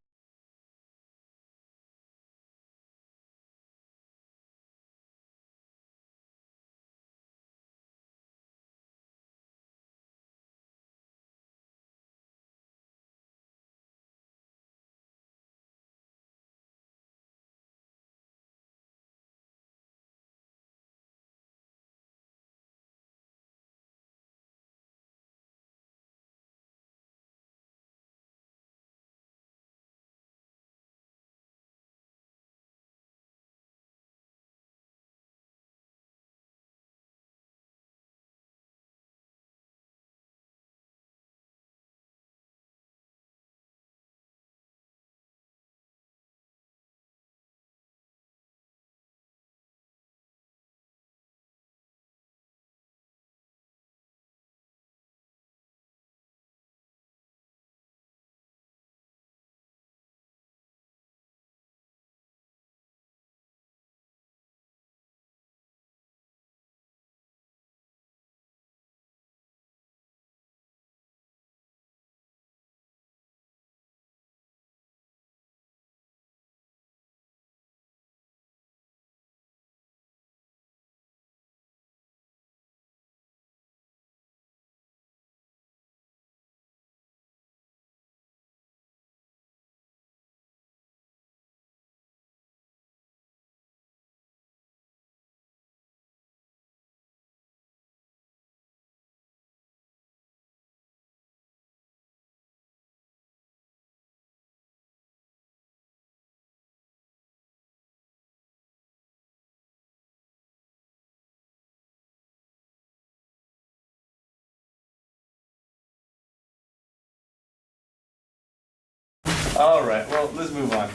All right, well, let's move on.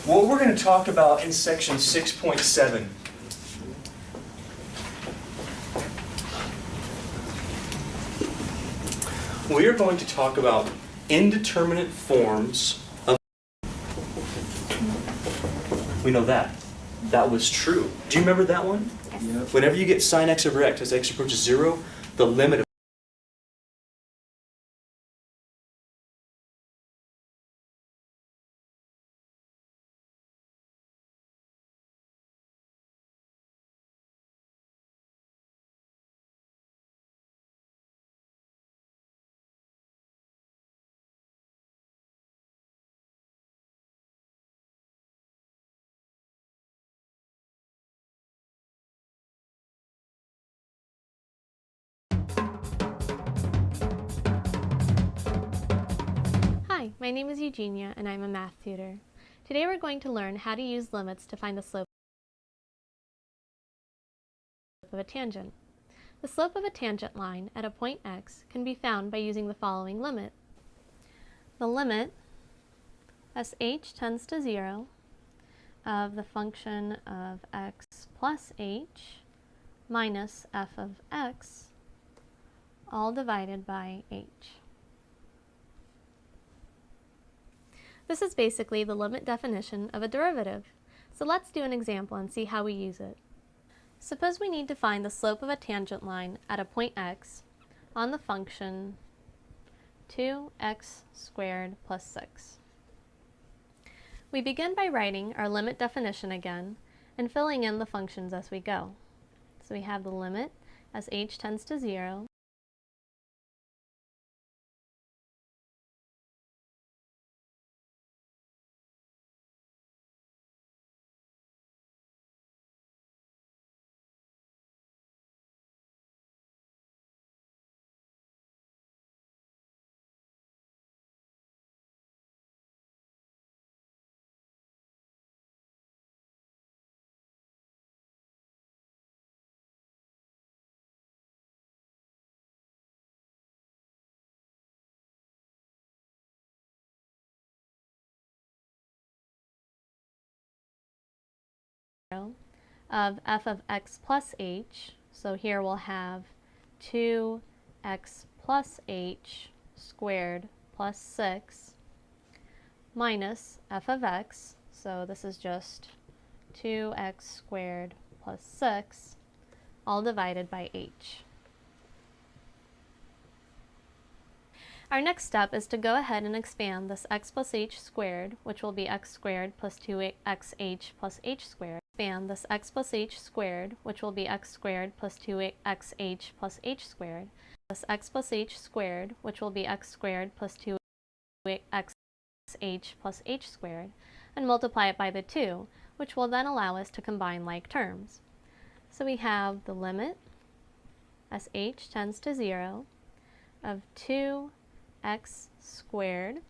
What we're going to talk about in section 6.7. We are going to talk about indeterminate forms of. We know that. That was true. Do you remember that one? Yep. Whenever you get sine x over x as x approaches 0, the limit of Hi, my name is Eugenia and I'm a math tutor. Today we're going to learn how to use limits to find the slope of a tangent. The slope of a tangent line at a point x can be found by using the following limit. The limit as h tends to 0 of the function of x plus h minus f of x all divided by h. This is basically the limit definition of a derivative. So let's do an example and see how we use it. Suppose we need to find the slope of a tangent line at a point x on the function 2x squared plus 6. We begin by writing our limit definition again and filling in the functions as we go. So we have the limit as h tends to 0 of f of x plus h. So here we'll have 2x plus h squared plus 6 minus f of x. So this is just 2x squared plus 6 all divided by h. Our next step is to go ahead and expand this x plus h squared, which will be x squared plus 2xh plus h squared. Expand this x plus h squared, which will be x squared plus 2xh plus h squared. This x plus h squared, which will be x squared plus 2xh plus h squared, and multiply it by the 2, which will then allow us to combine like terms. So we have the limit as h tends to 0 of 2x squared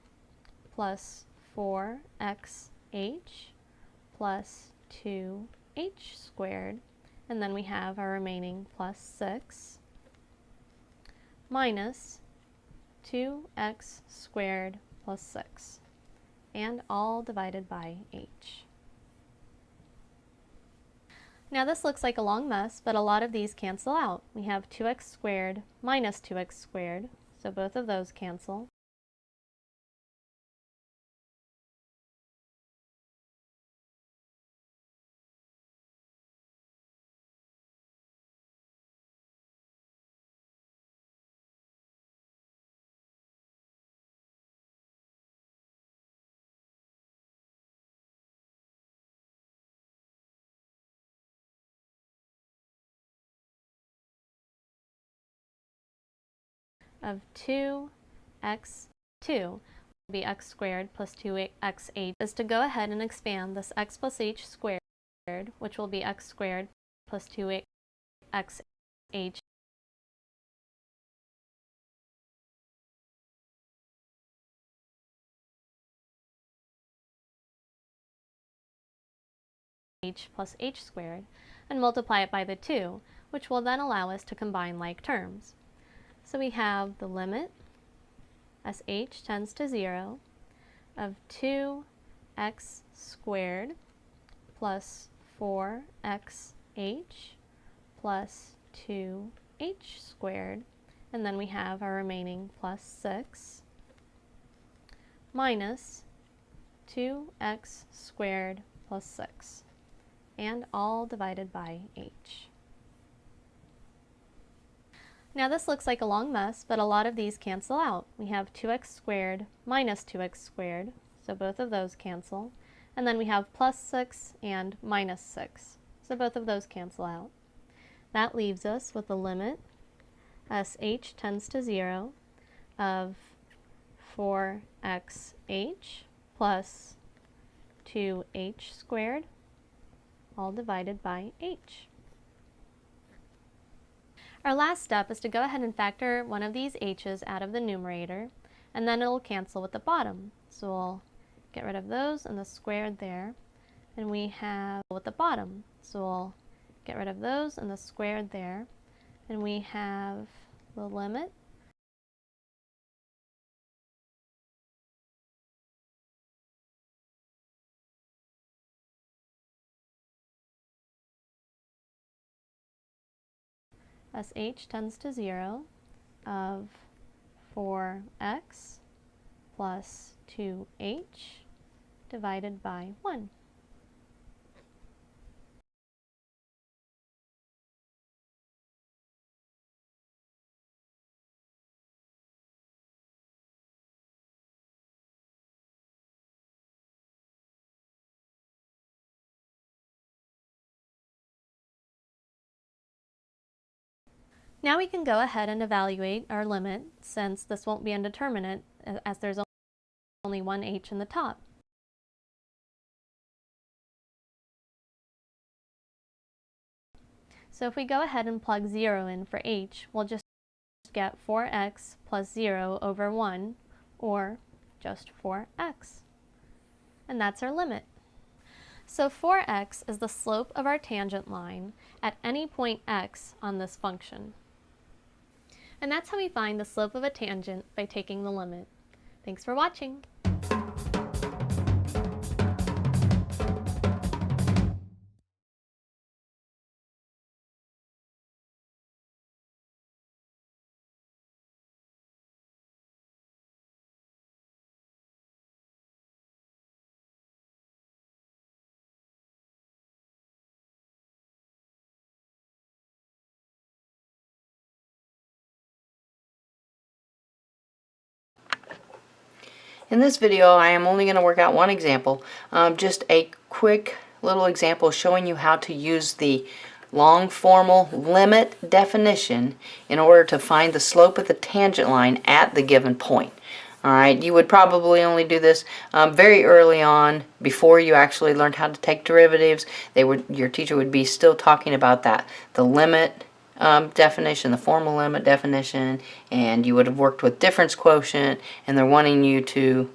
plus 4xh plus 2h squared, and then we have our remaining plus 6 minus 2x squared plus 6, and all divided by h. Now this looks like a long mess, but a lot of these cancel out. We have 2x squared minus 2x squared, so both of those cancel. Of 2x, 2 will be x squared plus 2xh is to go ahead and expand this x plus h squared, which will be x squared plus 2xh plus h squared, and multiply it by the 2, which will then allow us to combine like terms. So we have the limit as h tends to 0 of 2x squared plus 4xh plus 2h squared, and then we have our remaining plus 6 minus 2x squared plus 6, and all divided by h. Now this looks like a long mess, but a lot of these cancel out. We have 2x squared minus 2x squared, so both of those cancel. And then we have plus 6 and minus 6, so both of those cancel out. That leaves us with the limit sh tends to 0 of 4xh plus 2h squared, all divided by h. Our last step is to go ahead and factor one of these h's out of the numerator, and then it'll cancel with the bottom. So we'll get rid of those and the squared there, and we have with the bottom. So we'll get rid of those and the squared there, and we have the limit sh tends to 0 of 4x plus 2h divided by 1. Now we can go ahead and evaluate our limit, since this won't be indeterminate as there's only one h in the top. So if we go ahead and plug 0 in for h, we'll just get 4x plus 0 over 1, or just 4x. And that's our limit. So 4x is the slope of our tangent line at any point x on this function. And that's how we find the slope of a tangent by taking the limit. Thanks for watching. In this video, I am only going to work out one example, just a quick little example showing you how to use the long formal limit definition in order to find the slope of the tangent line at the given point. Alright, you would probably only do this very early on, before you actually learned how to take derivatives. Your teacher would be still talking about that, the limit definition, the formal limit definition, and you would have worked with difference quotient, and they're wanting you to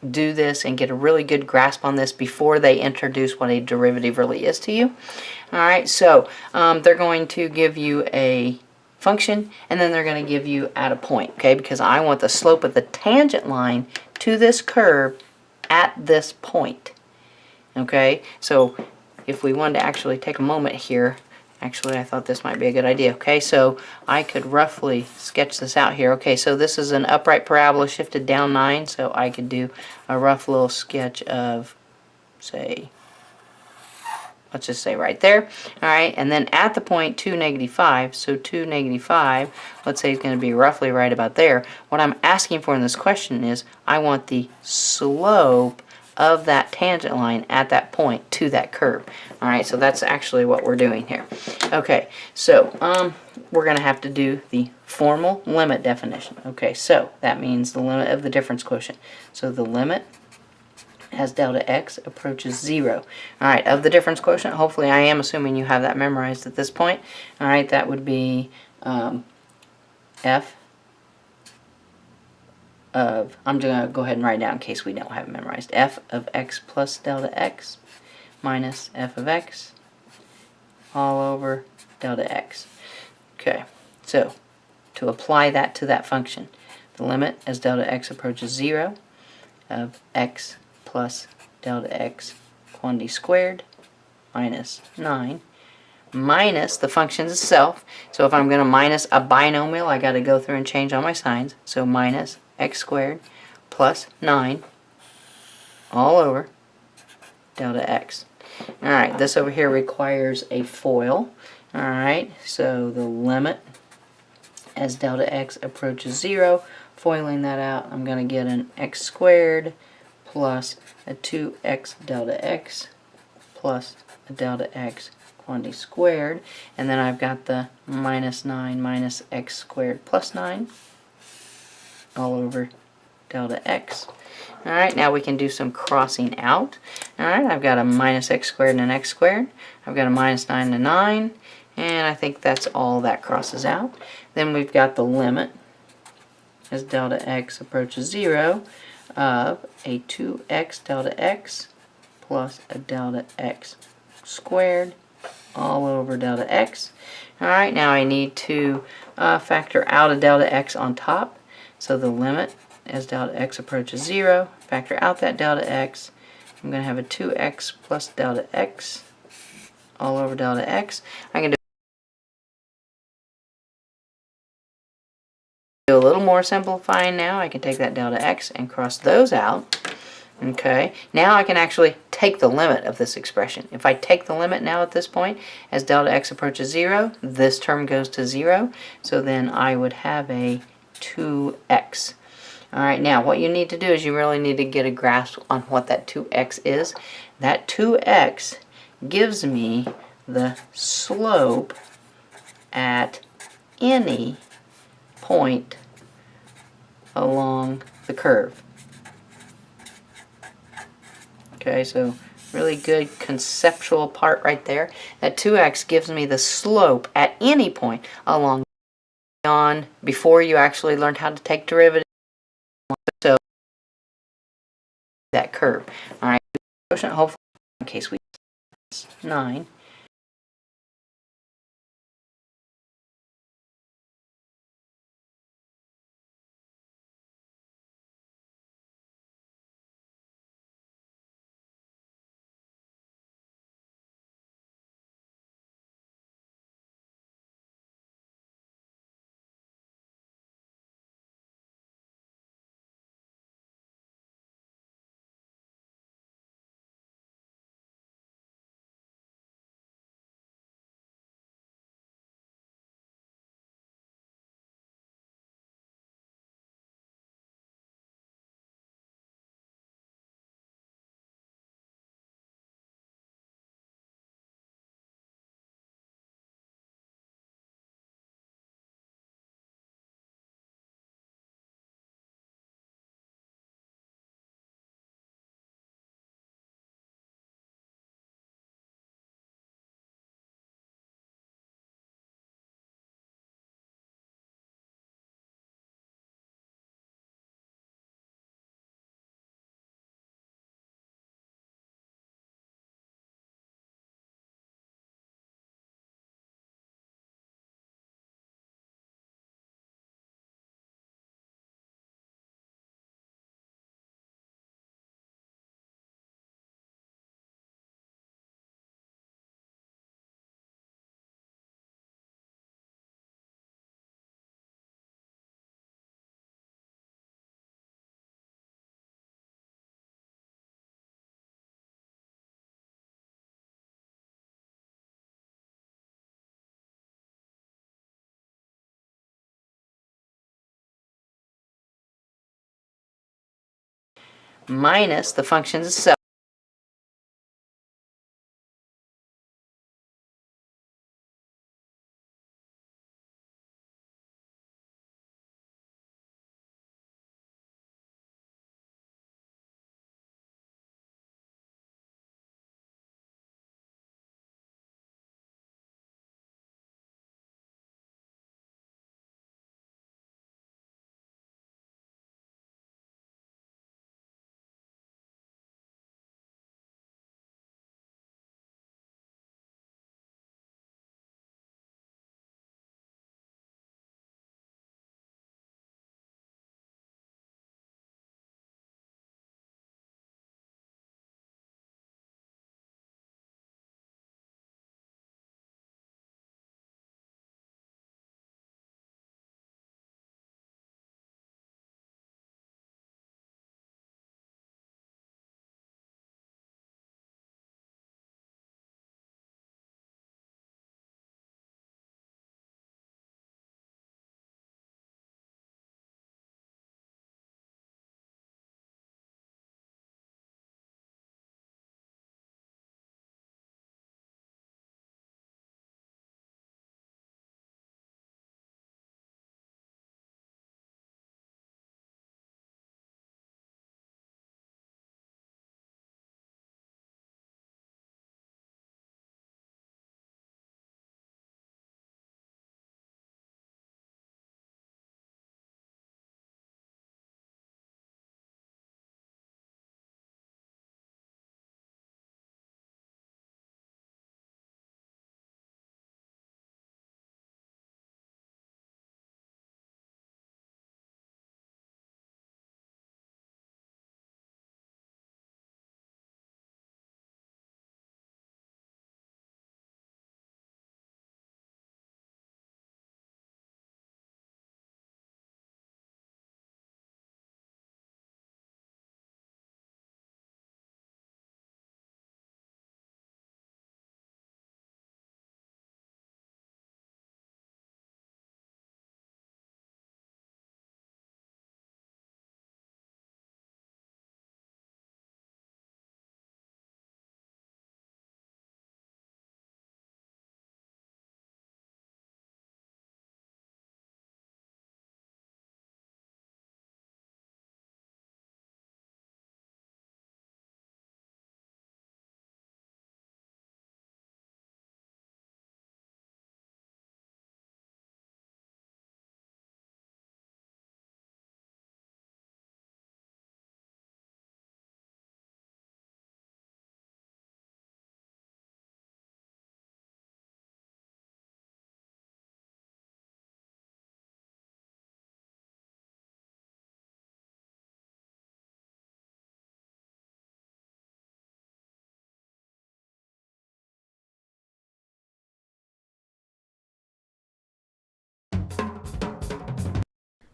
do this and get a really good grasp on this before they introduce what a derivative really is to you. Alright, so they're going to give you a function, and then they're going to give you at a point, okay, because I want the slope of the tangent line to this curve at this point. Okay, so if we wanted to actually take a moment here, actually I thought this might be a good idea. Okay, so I could roughly sketch this out here. Okay, so this is an upright parabola shifted down 9, so I could do a rough little sketch of, say, let's just say right there. Alright, and then at the point 2, -5, so 2, -5, let's say it's going to be roughly right about there. What I'm asking for in this question is, I want the slope of that tangent line at that point to that curve. Alright, so that's actually what we're doing here. Okay, so we're going to have to do the formal limit definition. Okay, so that means the limit of the difference quotient. So the limit as delta x approaches 0. Alright, of the difference quotient, hopefully I am assuming you have that memorized at this point. Alright, that would be f of, I'm going to go ahead and write down in case we don't have it memorized, f of x plus delta x minus f of x all over delta x. Okay, so to apply that to that function, the limit as delta x approaches 0 of x plus delta x quantity squared minus 9 minus the function itself. So if I'm going to minus a binomial, I got to go through and change all my signs. So minus x squared plus 9 all over delta x. Alright, this over here requires a FOIL. Alright, so the limit as delta x approaches 0, foiling that out, I'm going to get an x squared plus a 2x delta x plus a delta x quantity squared, and then I've got the minus 9 minus x squared plus 9 all over delta x. Alright, now we can do some crossing out. Alright, I've got a minus x squared and an x squared. I've got a minus 9 and a 9, and I think that's all that crosses out. Then we've got the limit as delta x approaches 0 of a 2x delta x plus a delta x squared all over delta x. Alright, now I need to factor out a delta x on top. So the limit as delta x approaches 0, factor out that delta x. I'm going to have a 2x plus delta x all over delta x. I can do a little more simplifying now. I can take that delta x and cross those out. Okay, now I can actually take the limit of this expression. If I take the limit now at this point, as delta x approaches 0, this term goes to 0. So then I would have a 2x. Alright, now what you need to do is you really need to get a grasp on what that 2x is. That 2x gives me the slope at any point along the curve. Okay, so really good conceptual part right there. That 2x gives me the slope at any point along before you actually learned how to take derivatives. So that curve. Alright, hopefully in case we 9. Minus the function itself.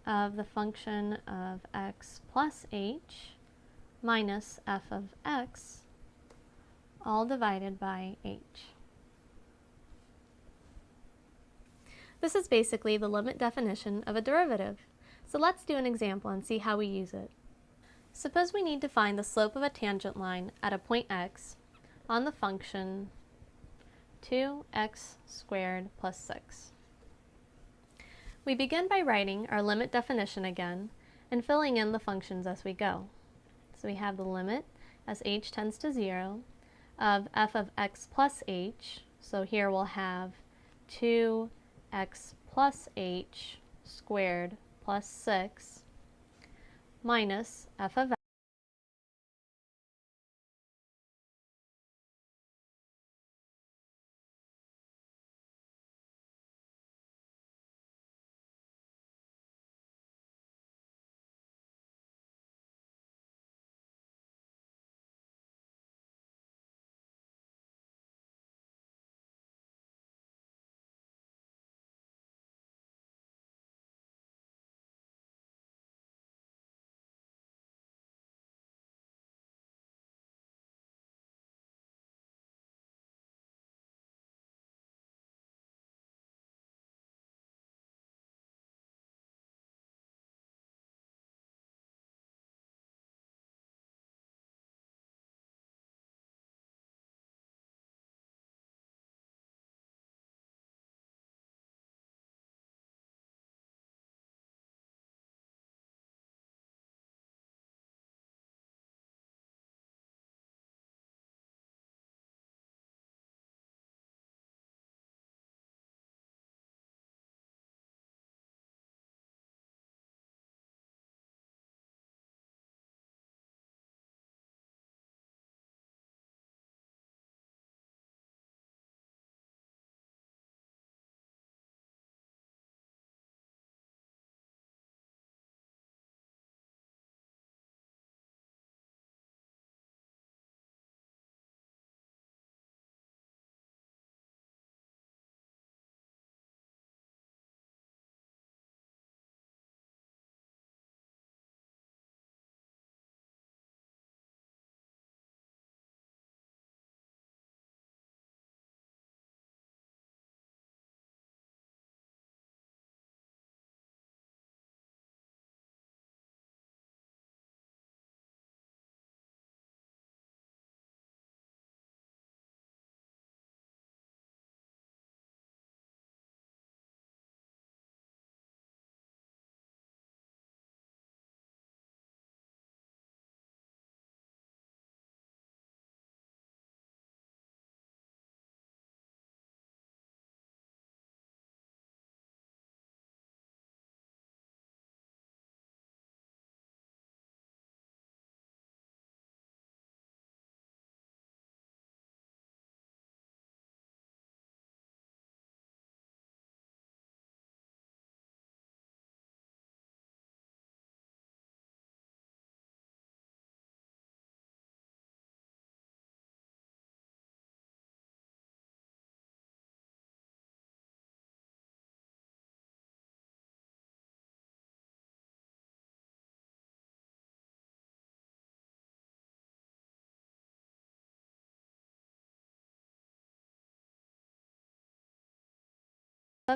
of the function of x plus h minus f of x, all divided by h. This is basically the limit definition of a derivative. So let's do an example and see how we use it. Suppose we need to find the slope of a tangent line at a point x on the function 2x squared plus 6. We begin by writing our limit definition again and filling in the functions as we go. So we have the limit as h tends to 0 of f of x plus h. So here we'll have 2x plus h squared plus 6 minus f of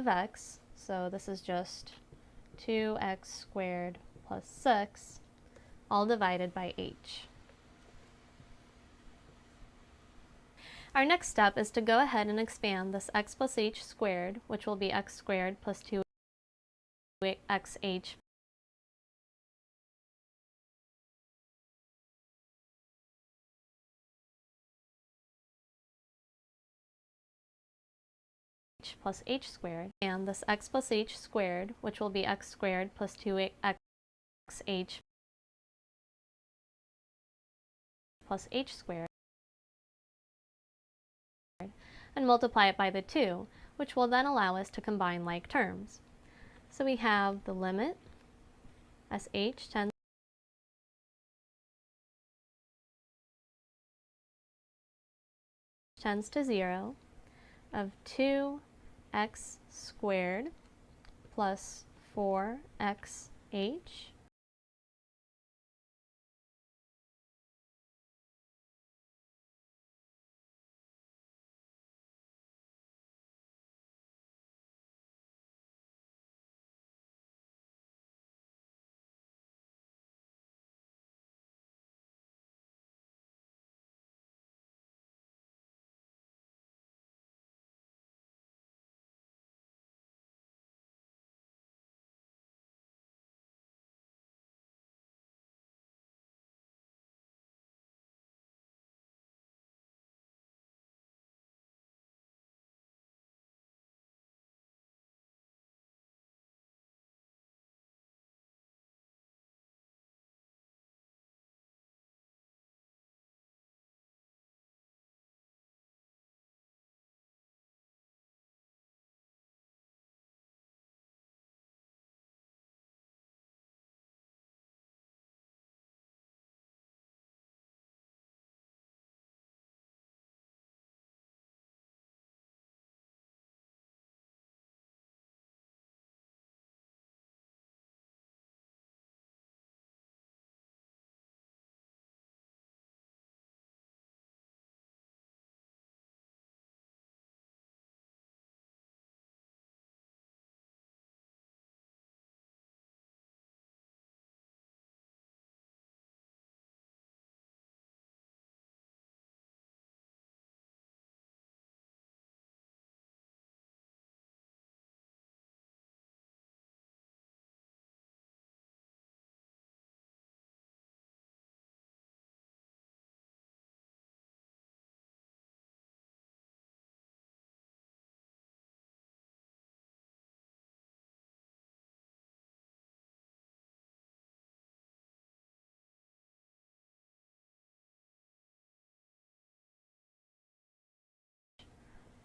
x, so this is just 2x squared plus 6, all divided by h. Our next step is to go ahead and expand this x plus h squared, which will be x squared plus 2xh plus h squared, and this x plus h squared, which will be x squared plus 2xh plus h squared, and multiply it by the 2, which will then allow us to combine like terms. So we have the limit as h tends to 0 of 2x squared plus 4x h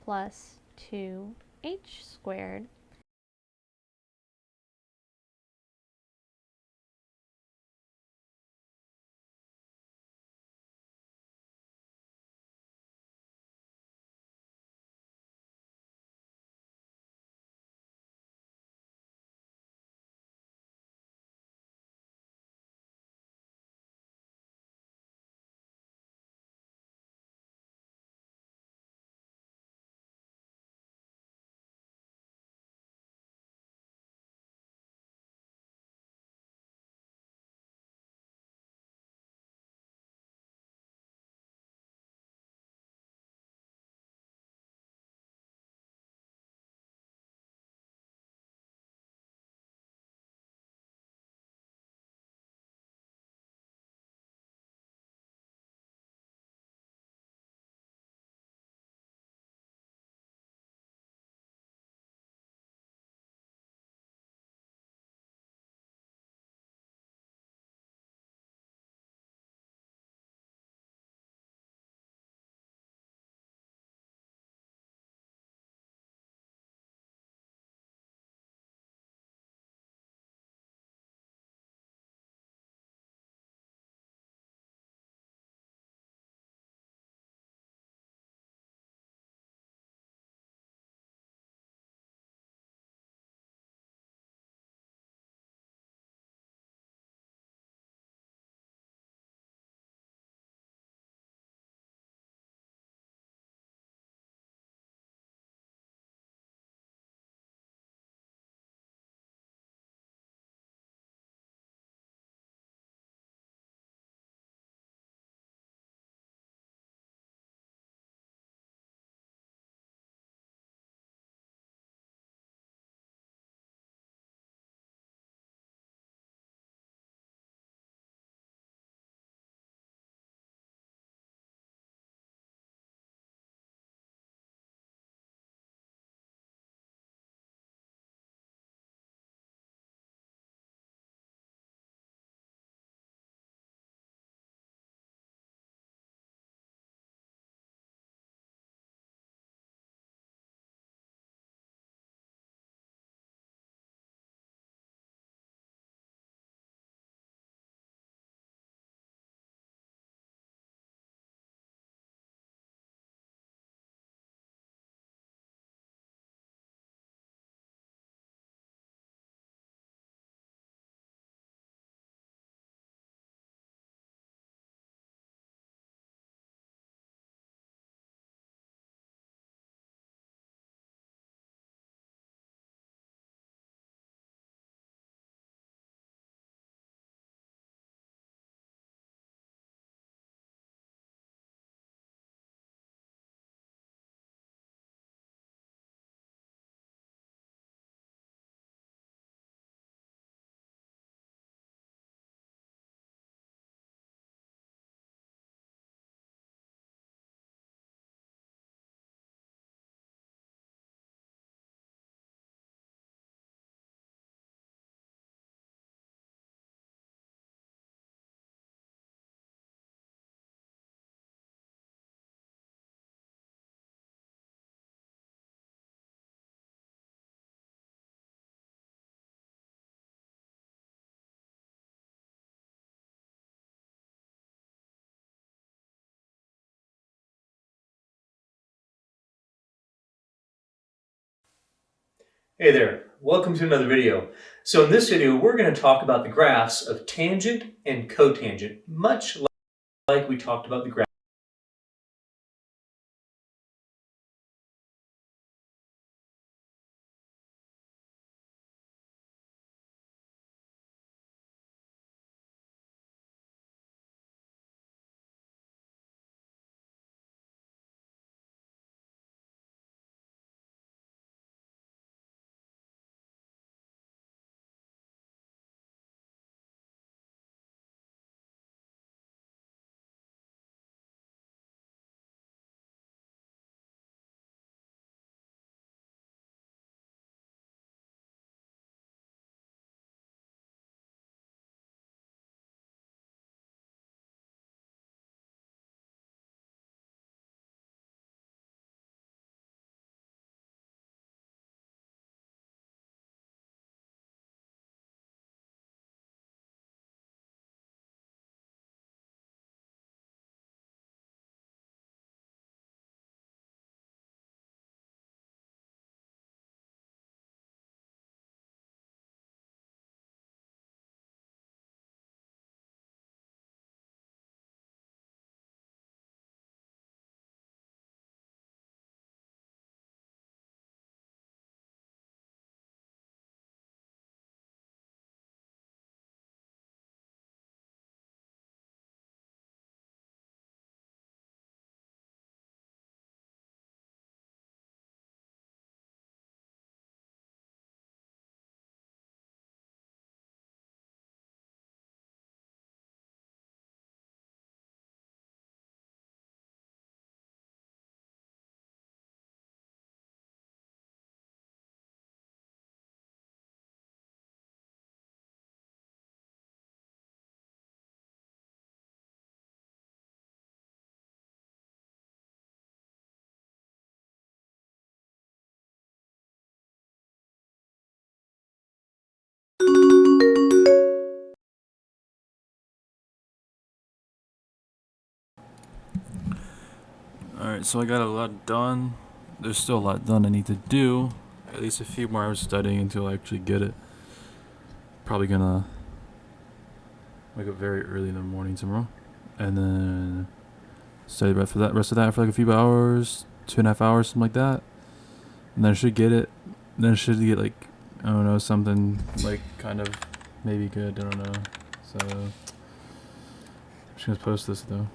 plus 2h squared Hey there, welcome to another video. So in this video, we're going to talk about the graphs of tangent and cotangent, much like we talked about the graph. Alright, so I got a lot done. There's still a lot done I need to do. At least a few more hours studying until I actually get it. Probably gonna wake up very early in the morning tomorrow. And then study rest of that for like a few hours, 2.5 hours, something like that. And then I should get it. Then I should get like, I don't know, something like kind of maybe good, I don't know. So I'm just gonna post this though.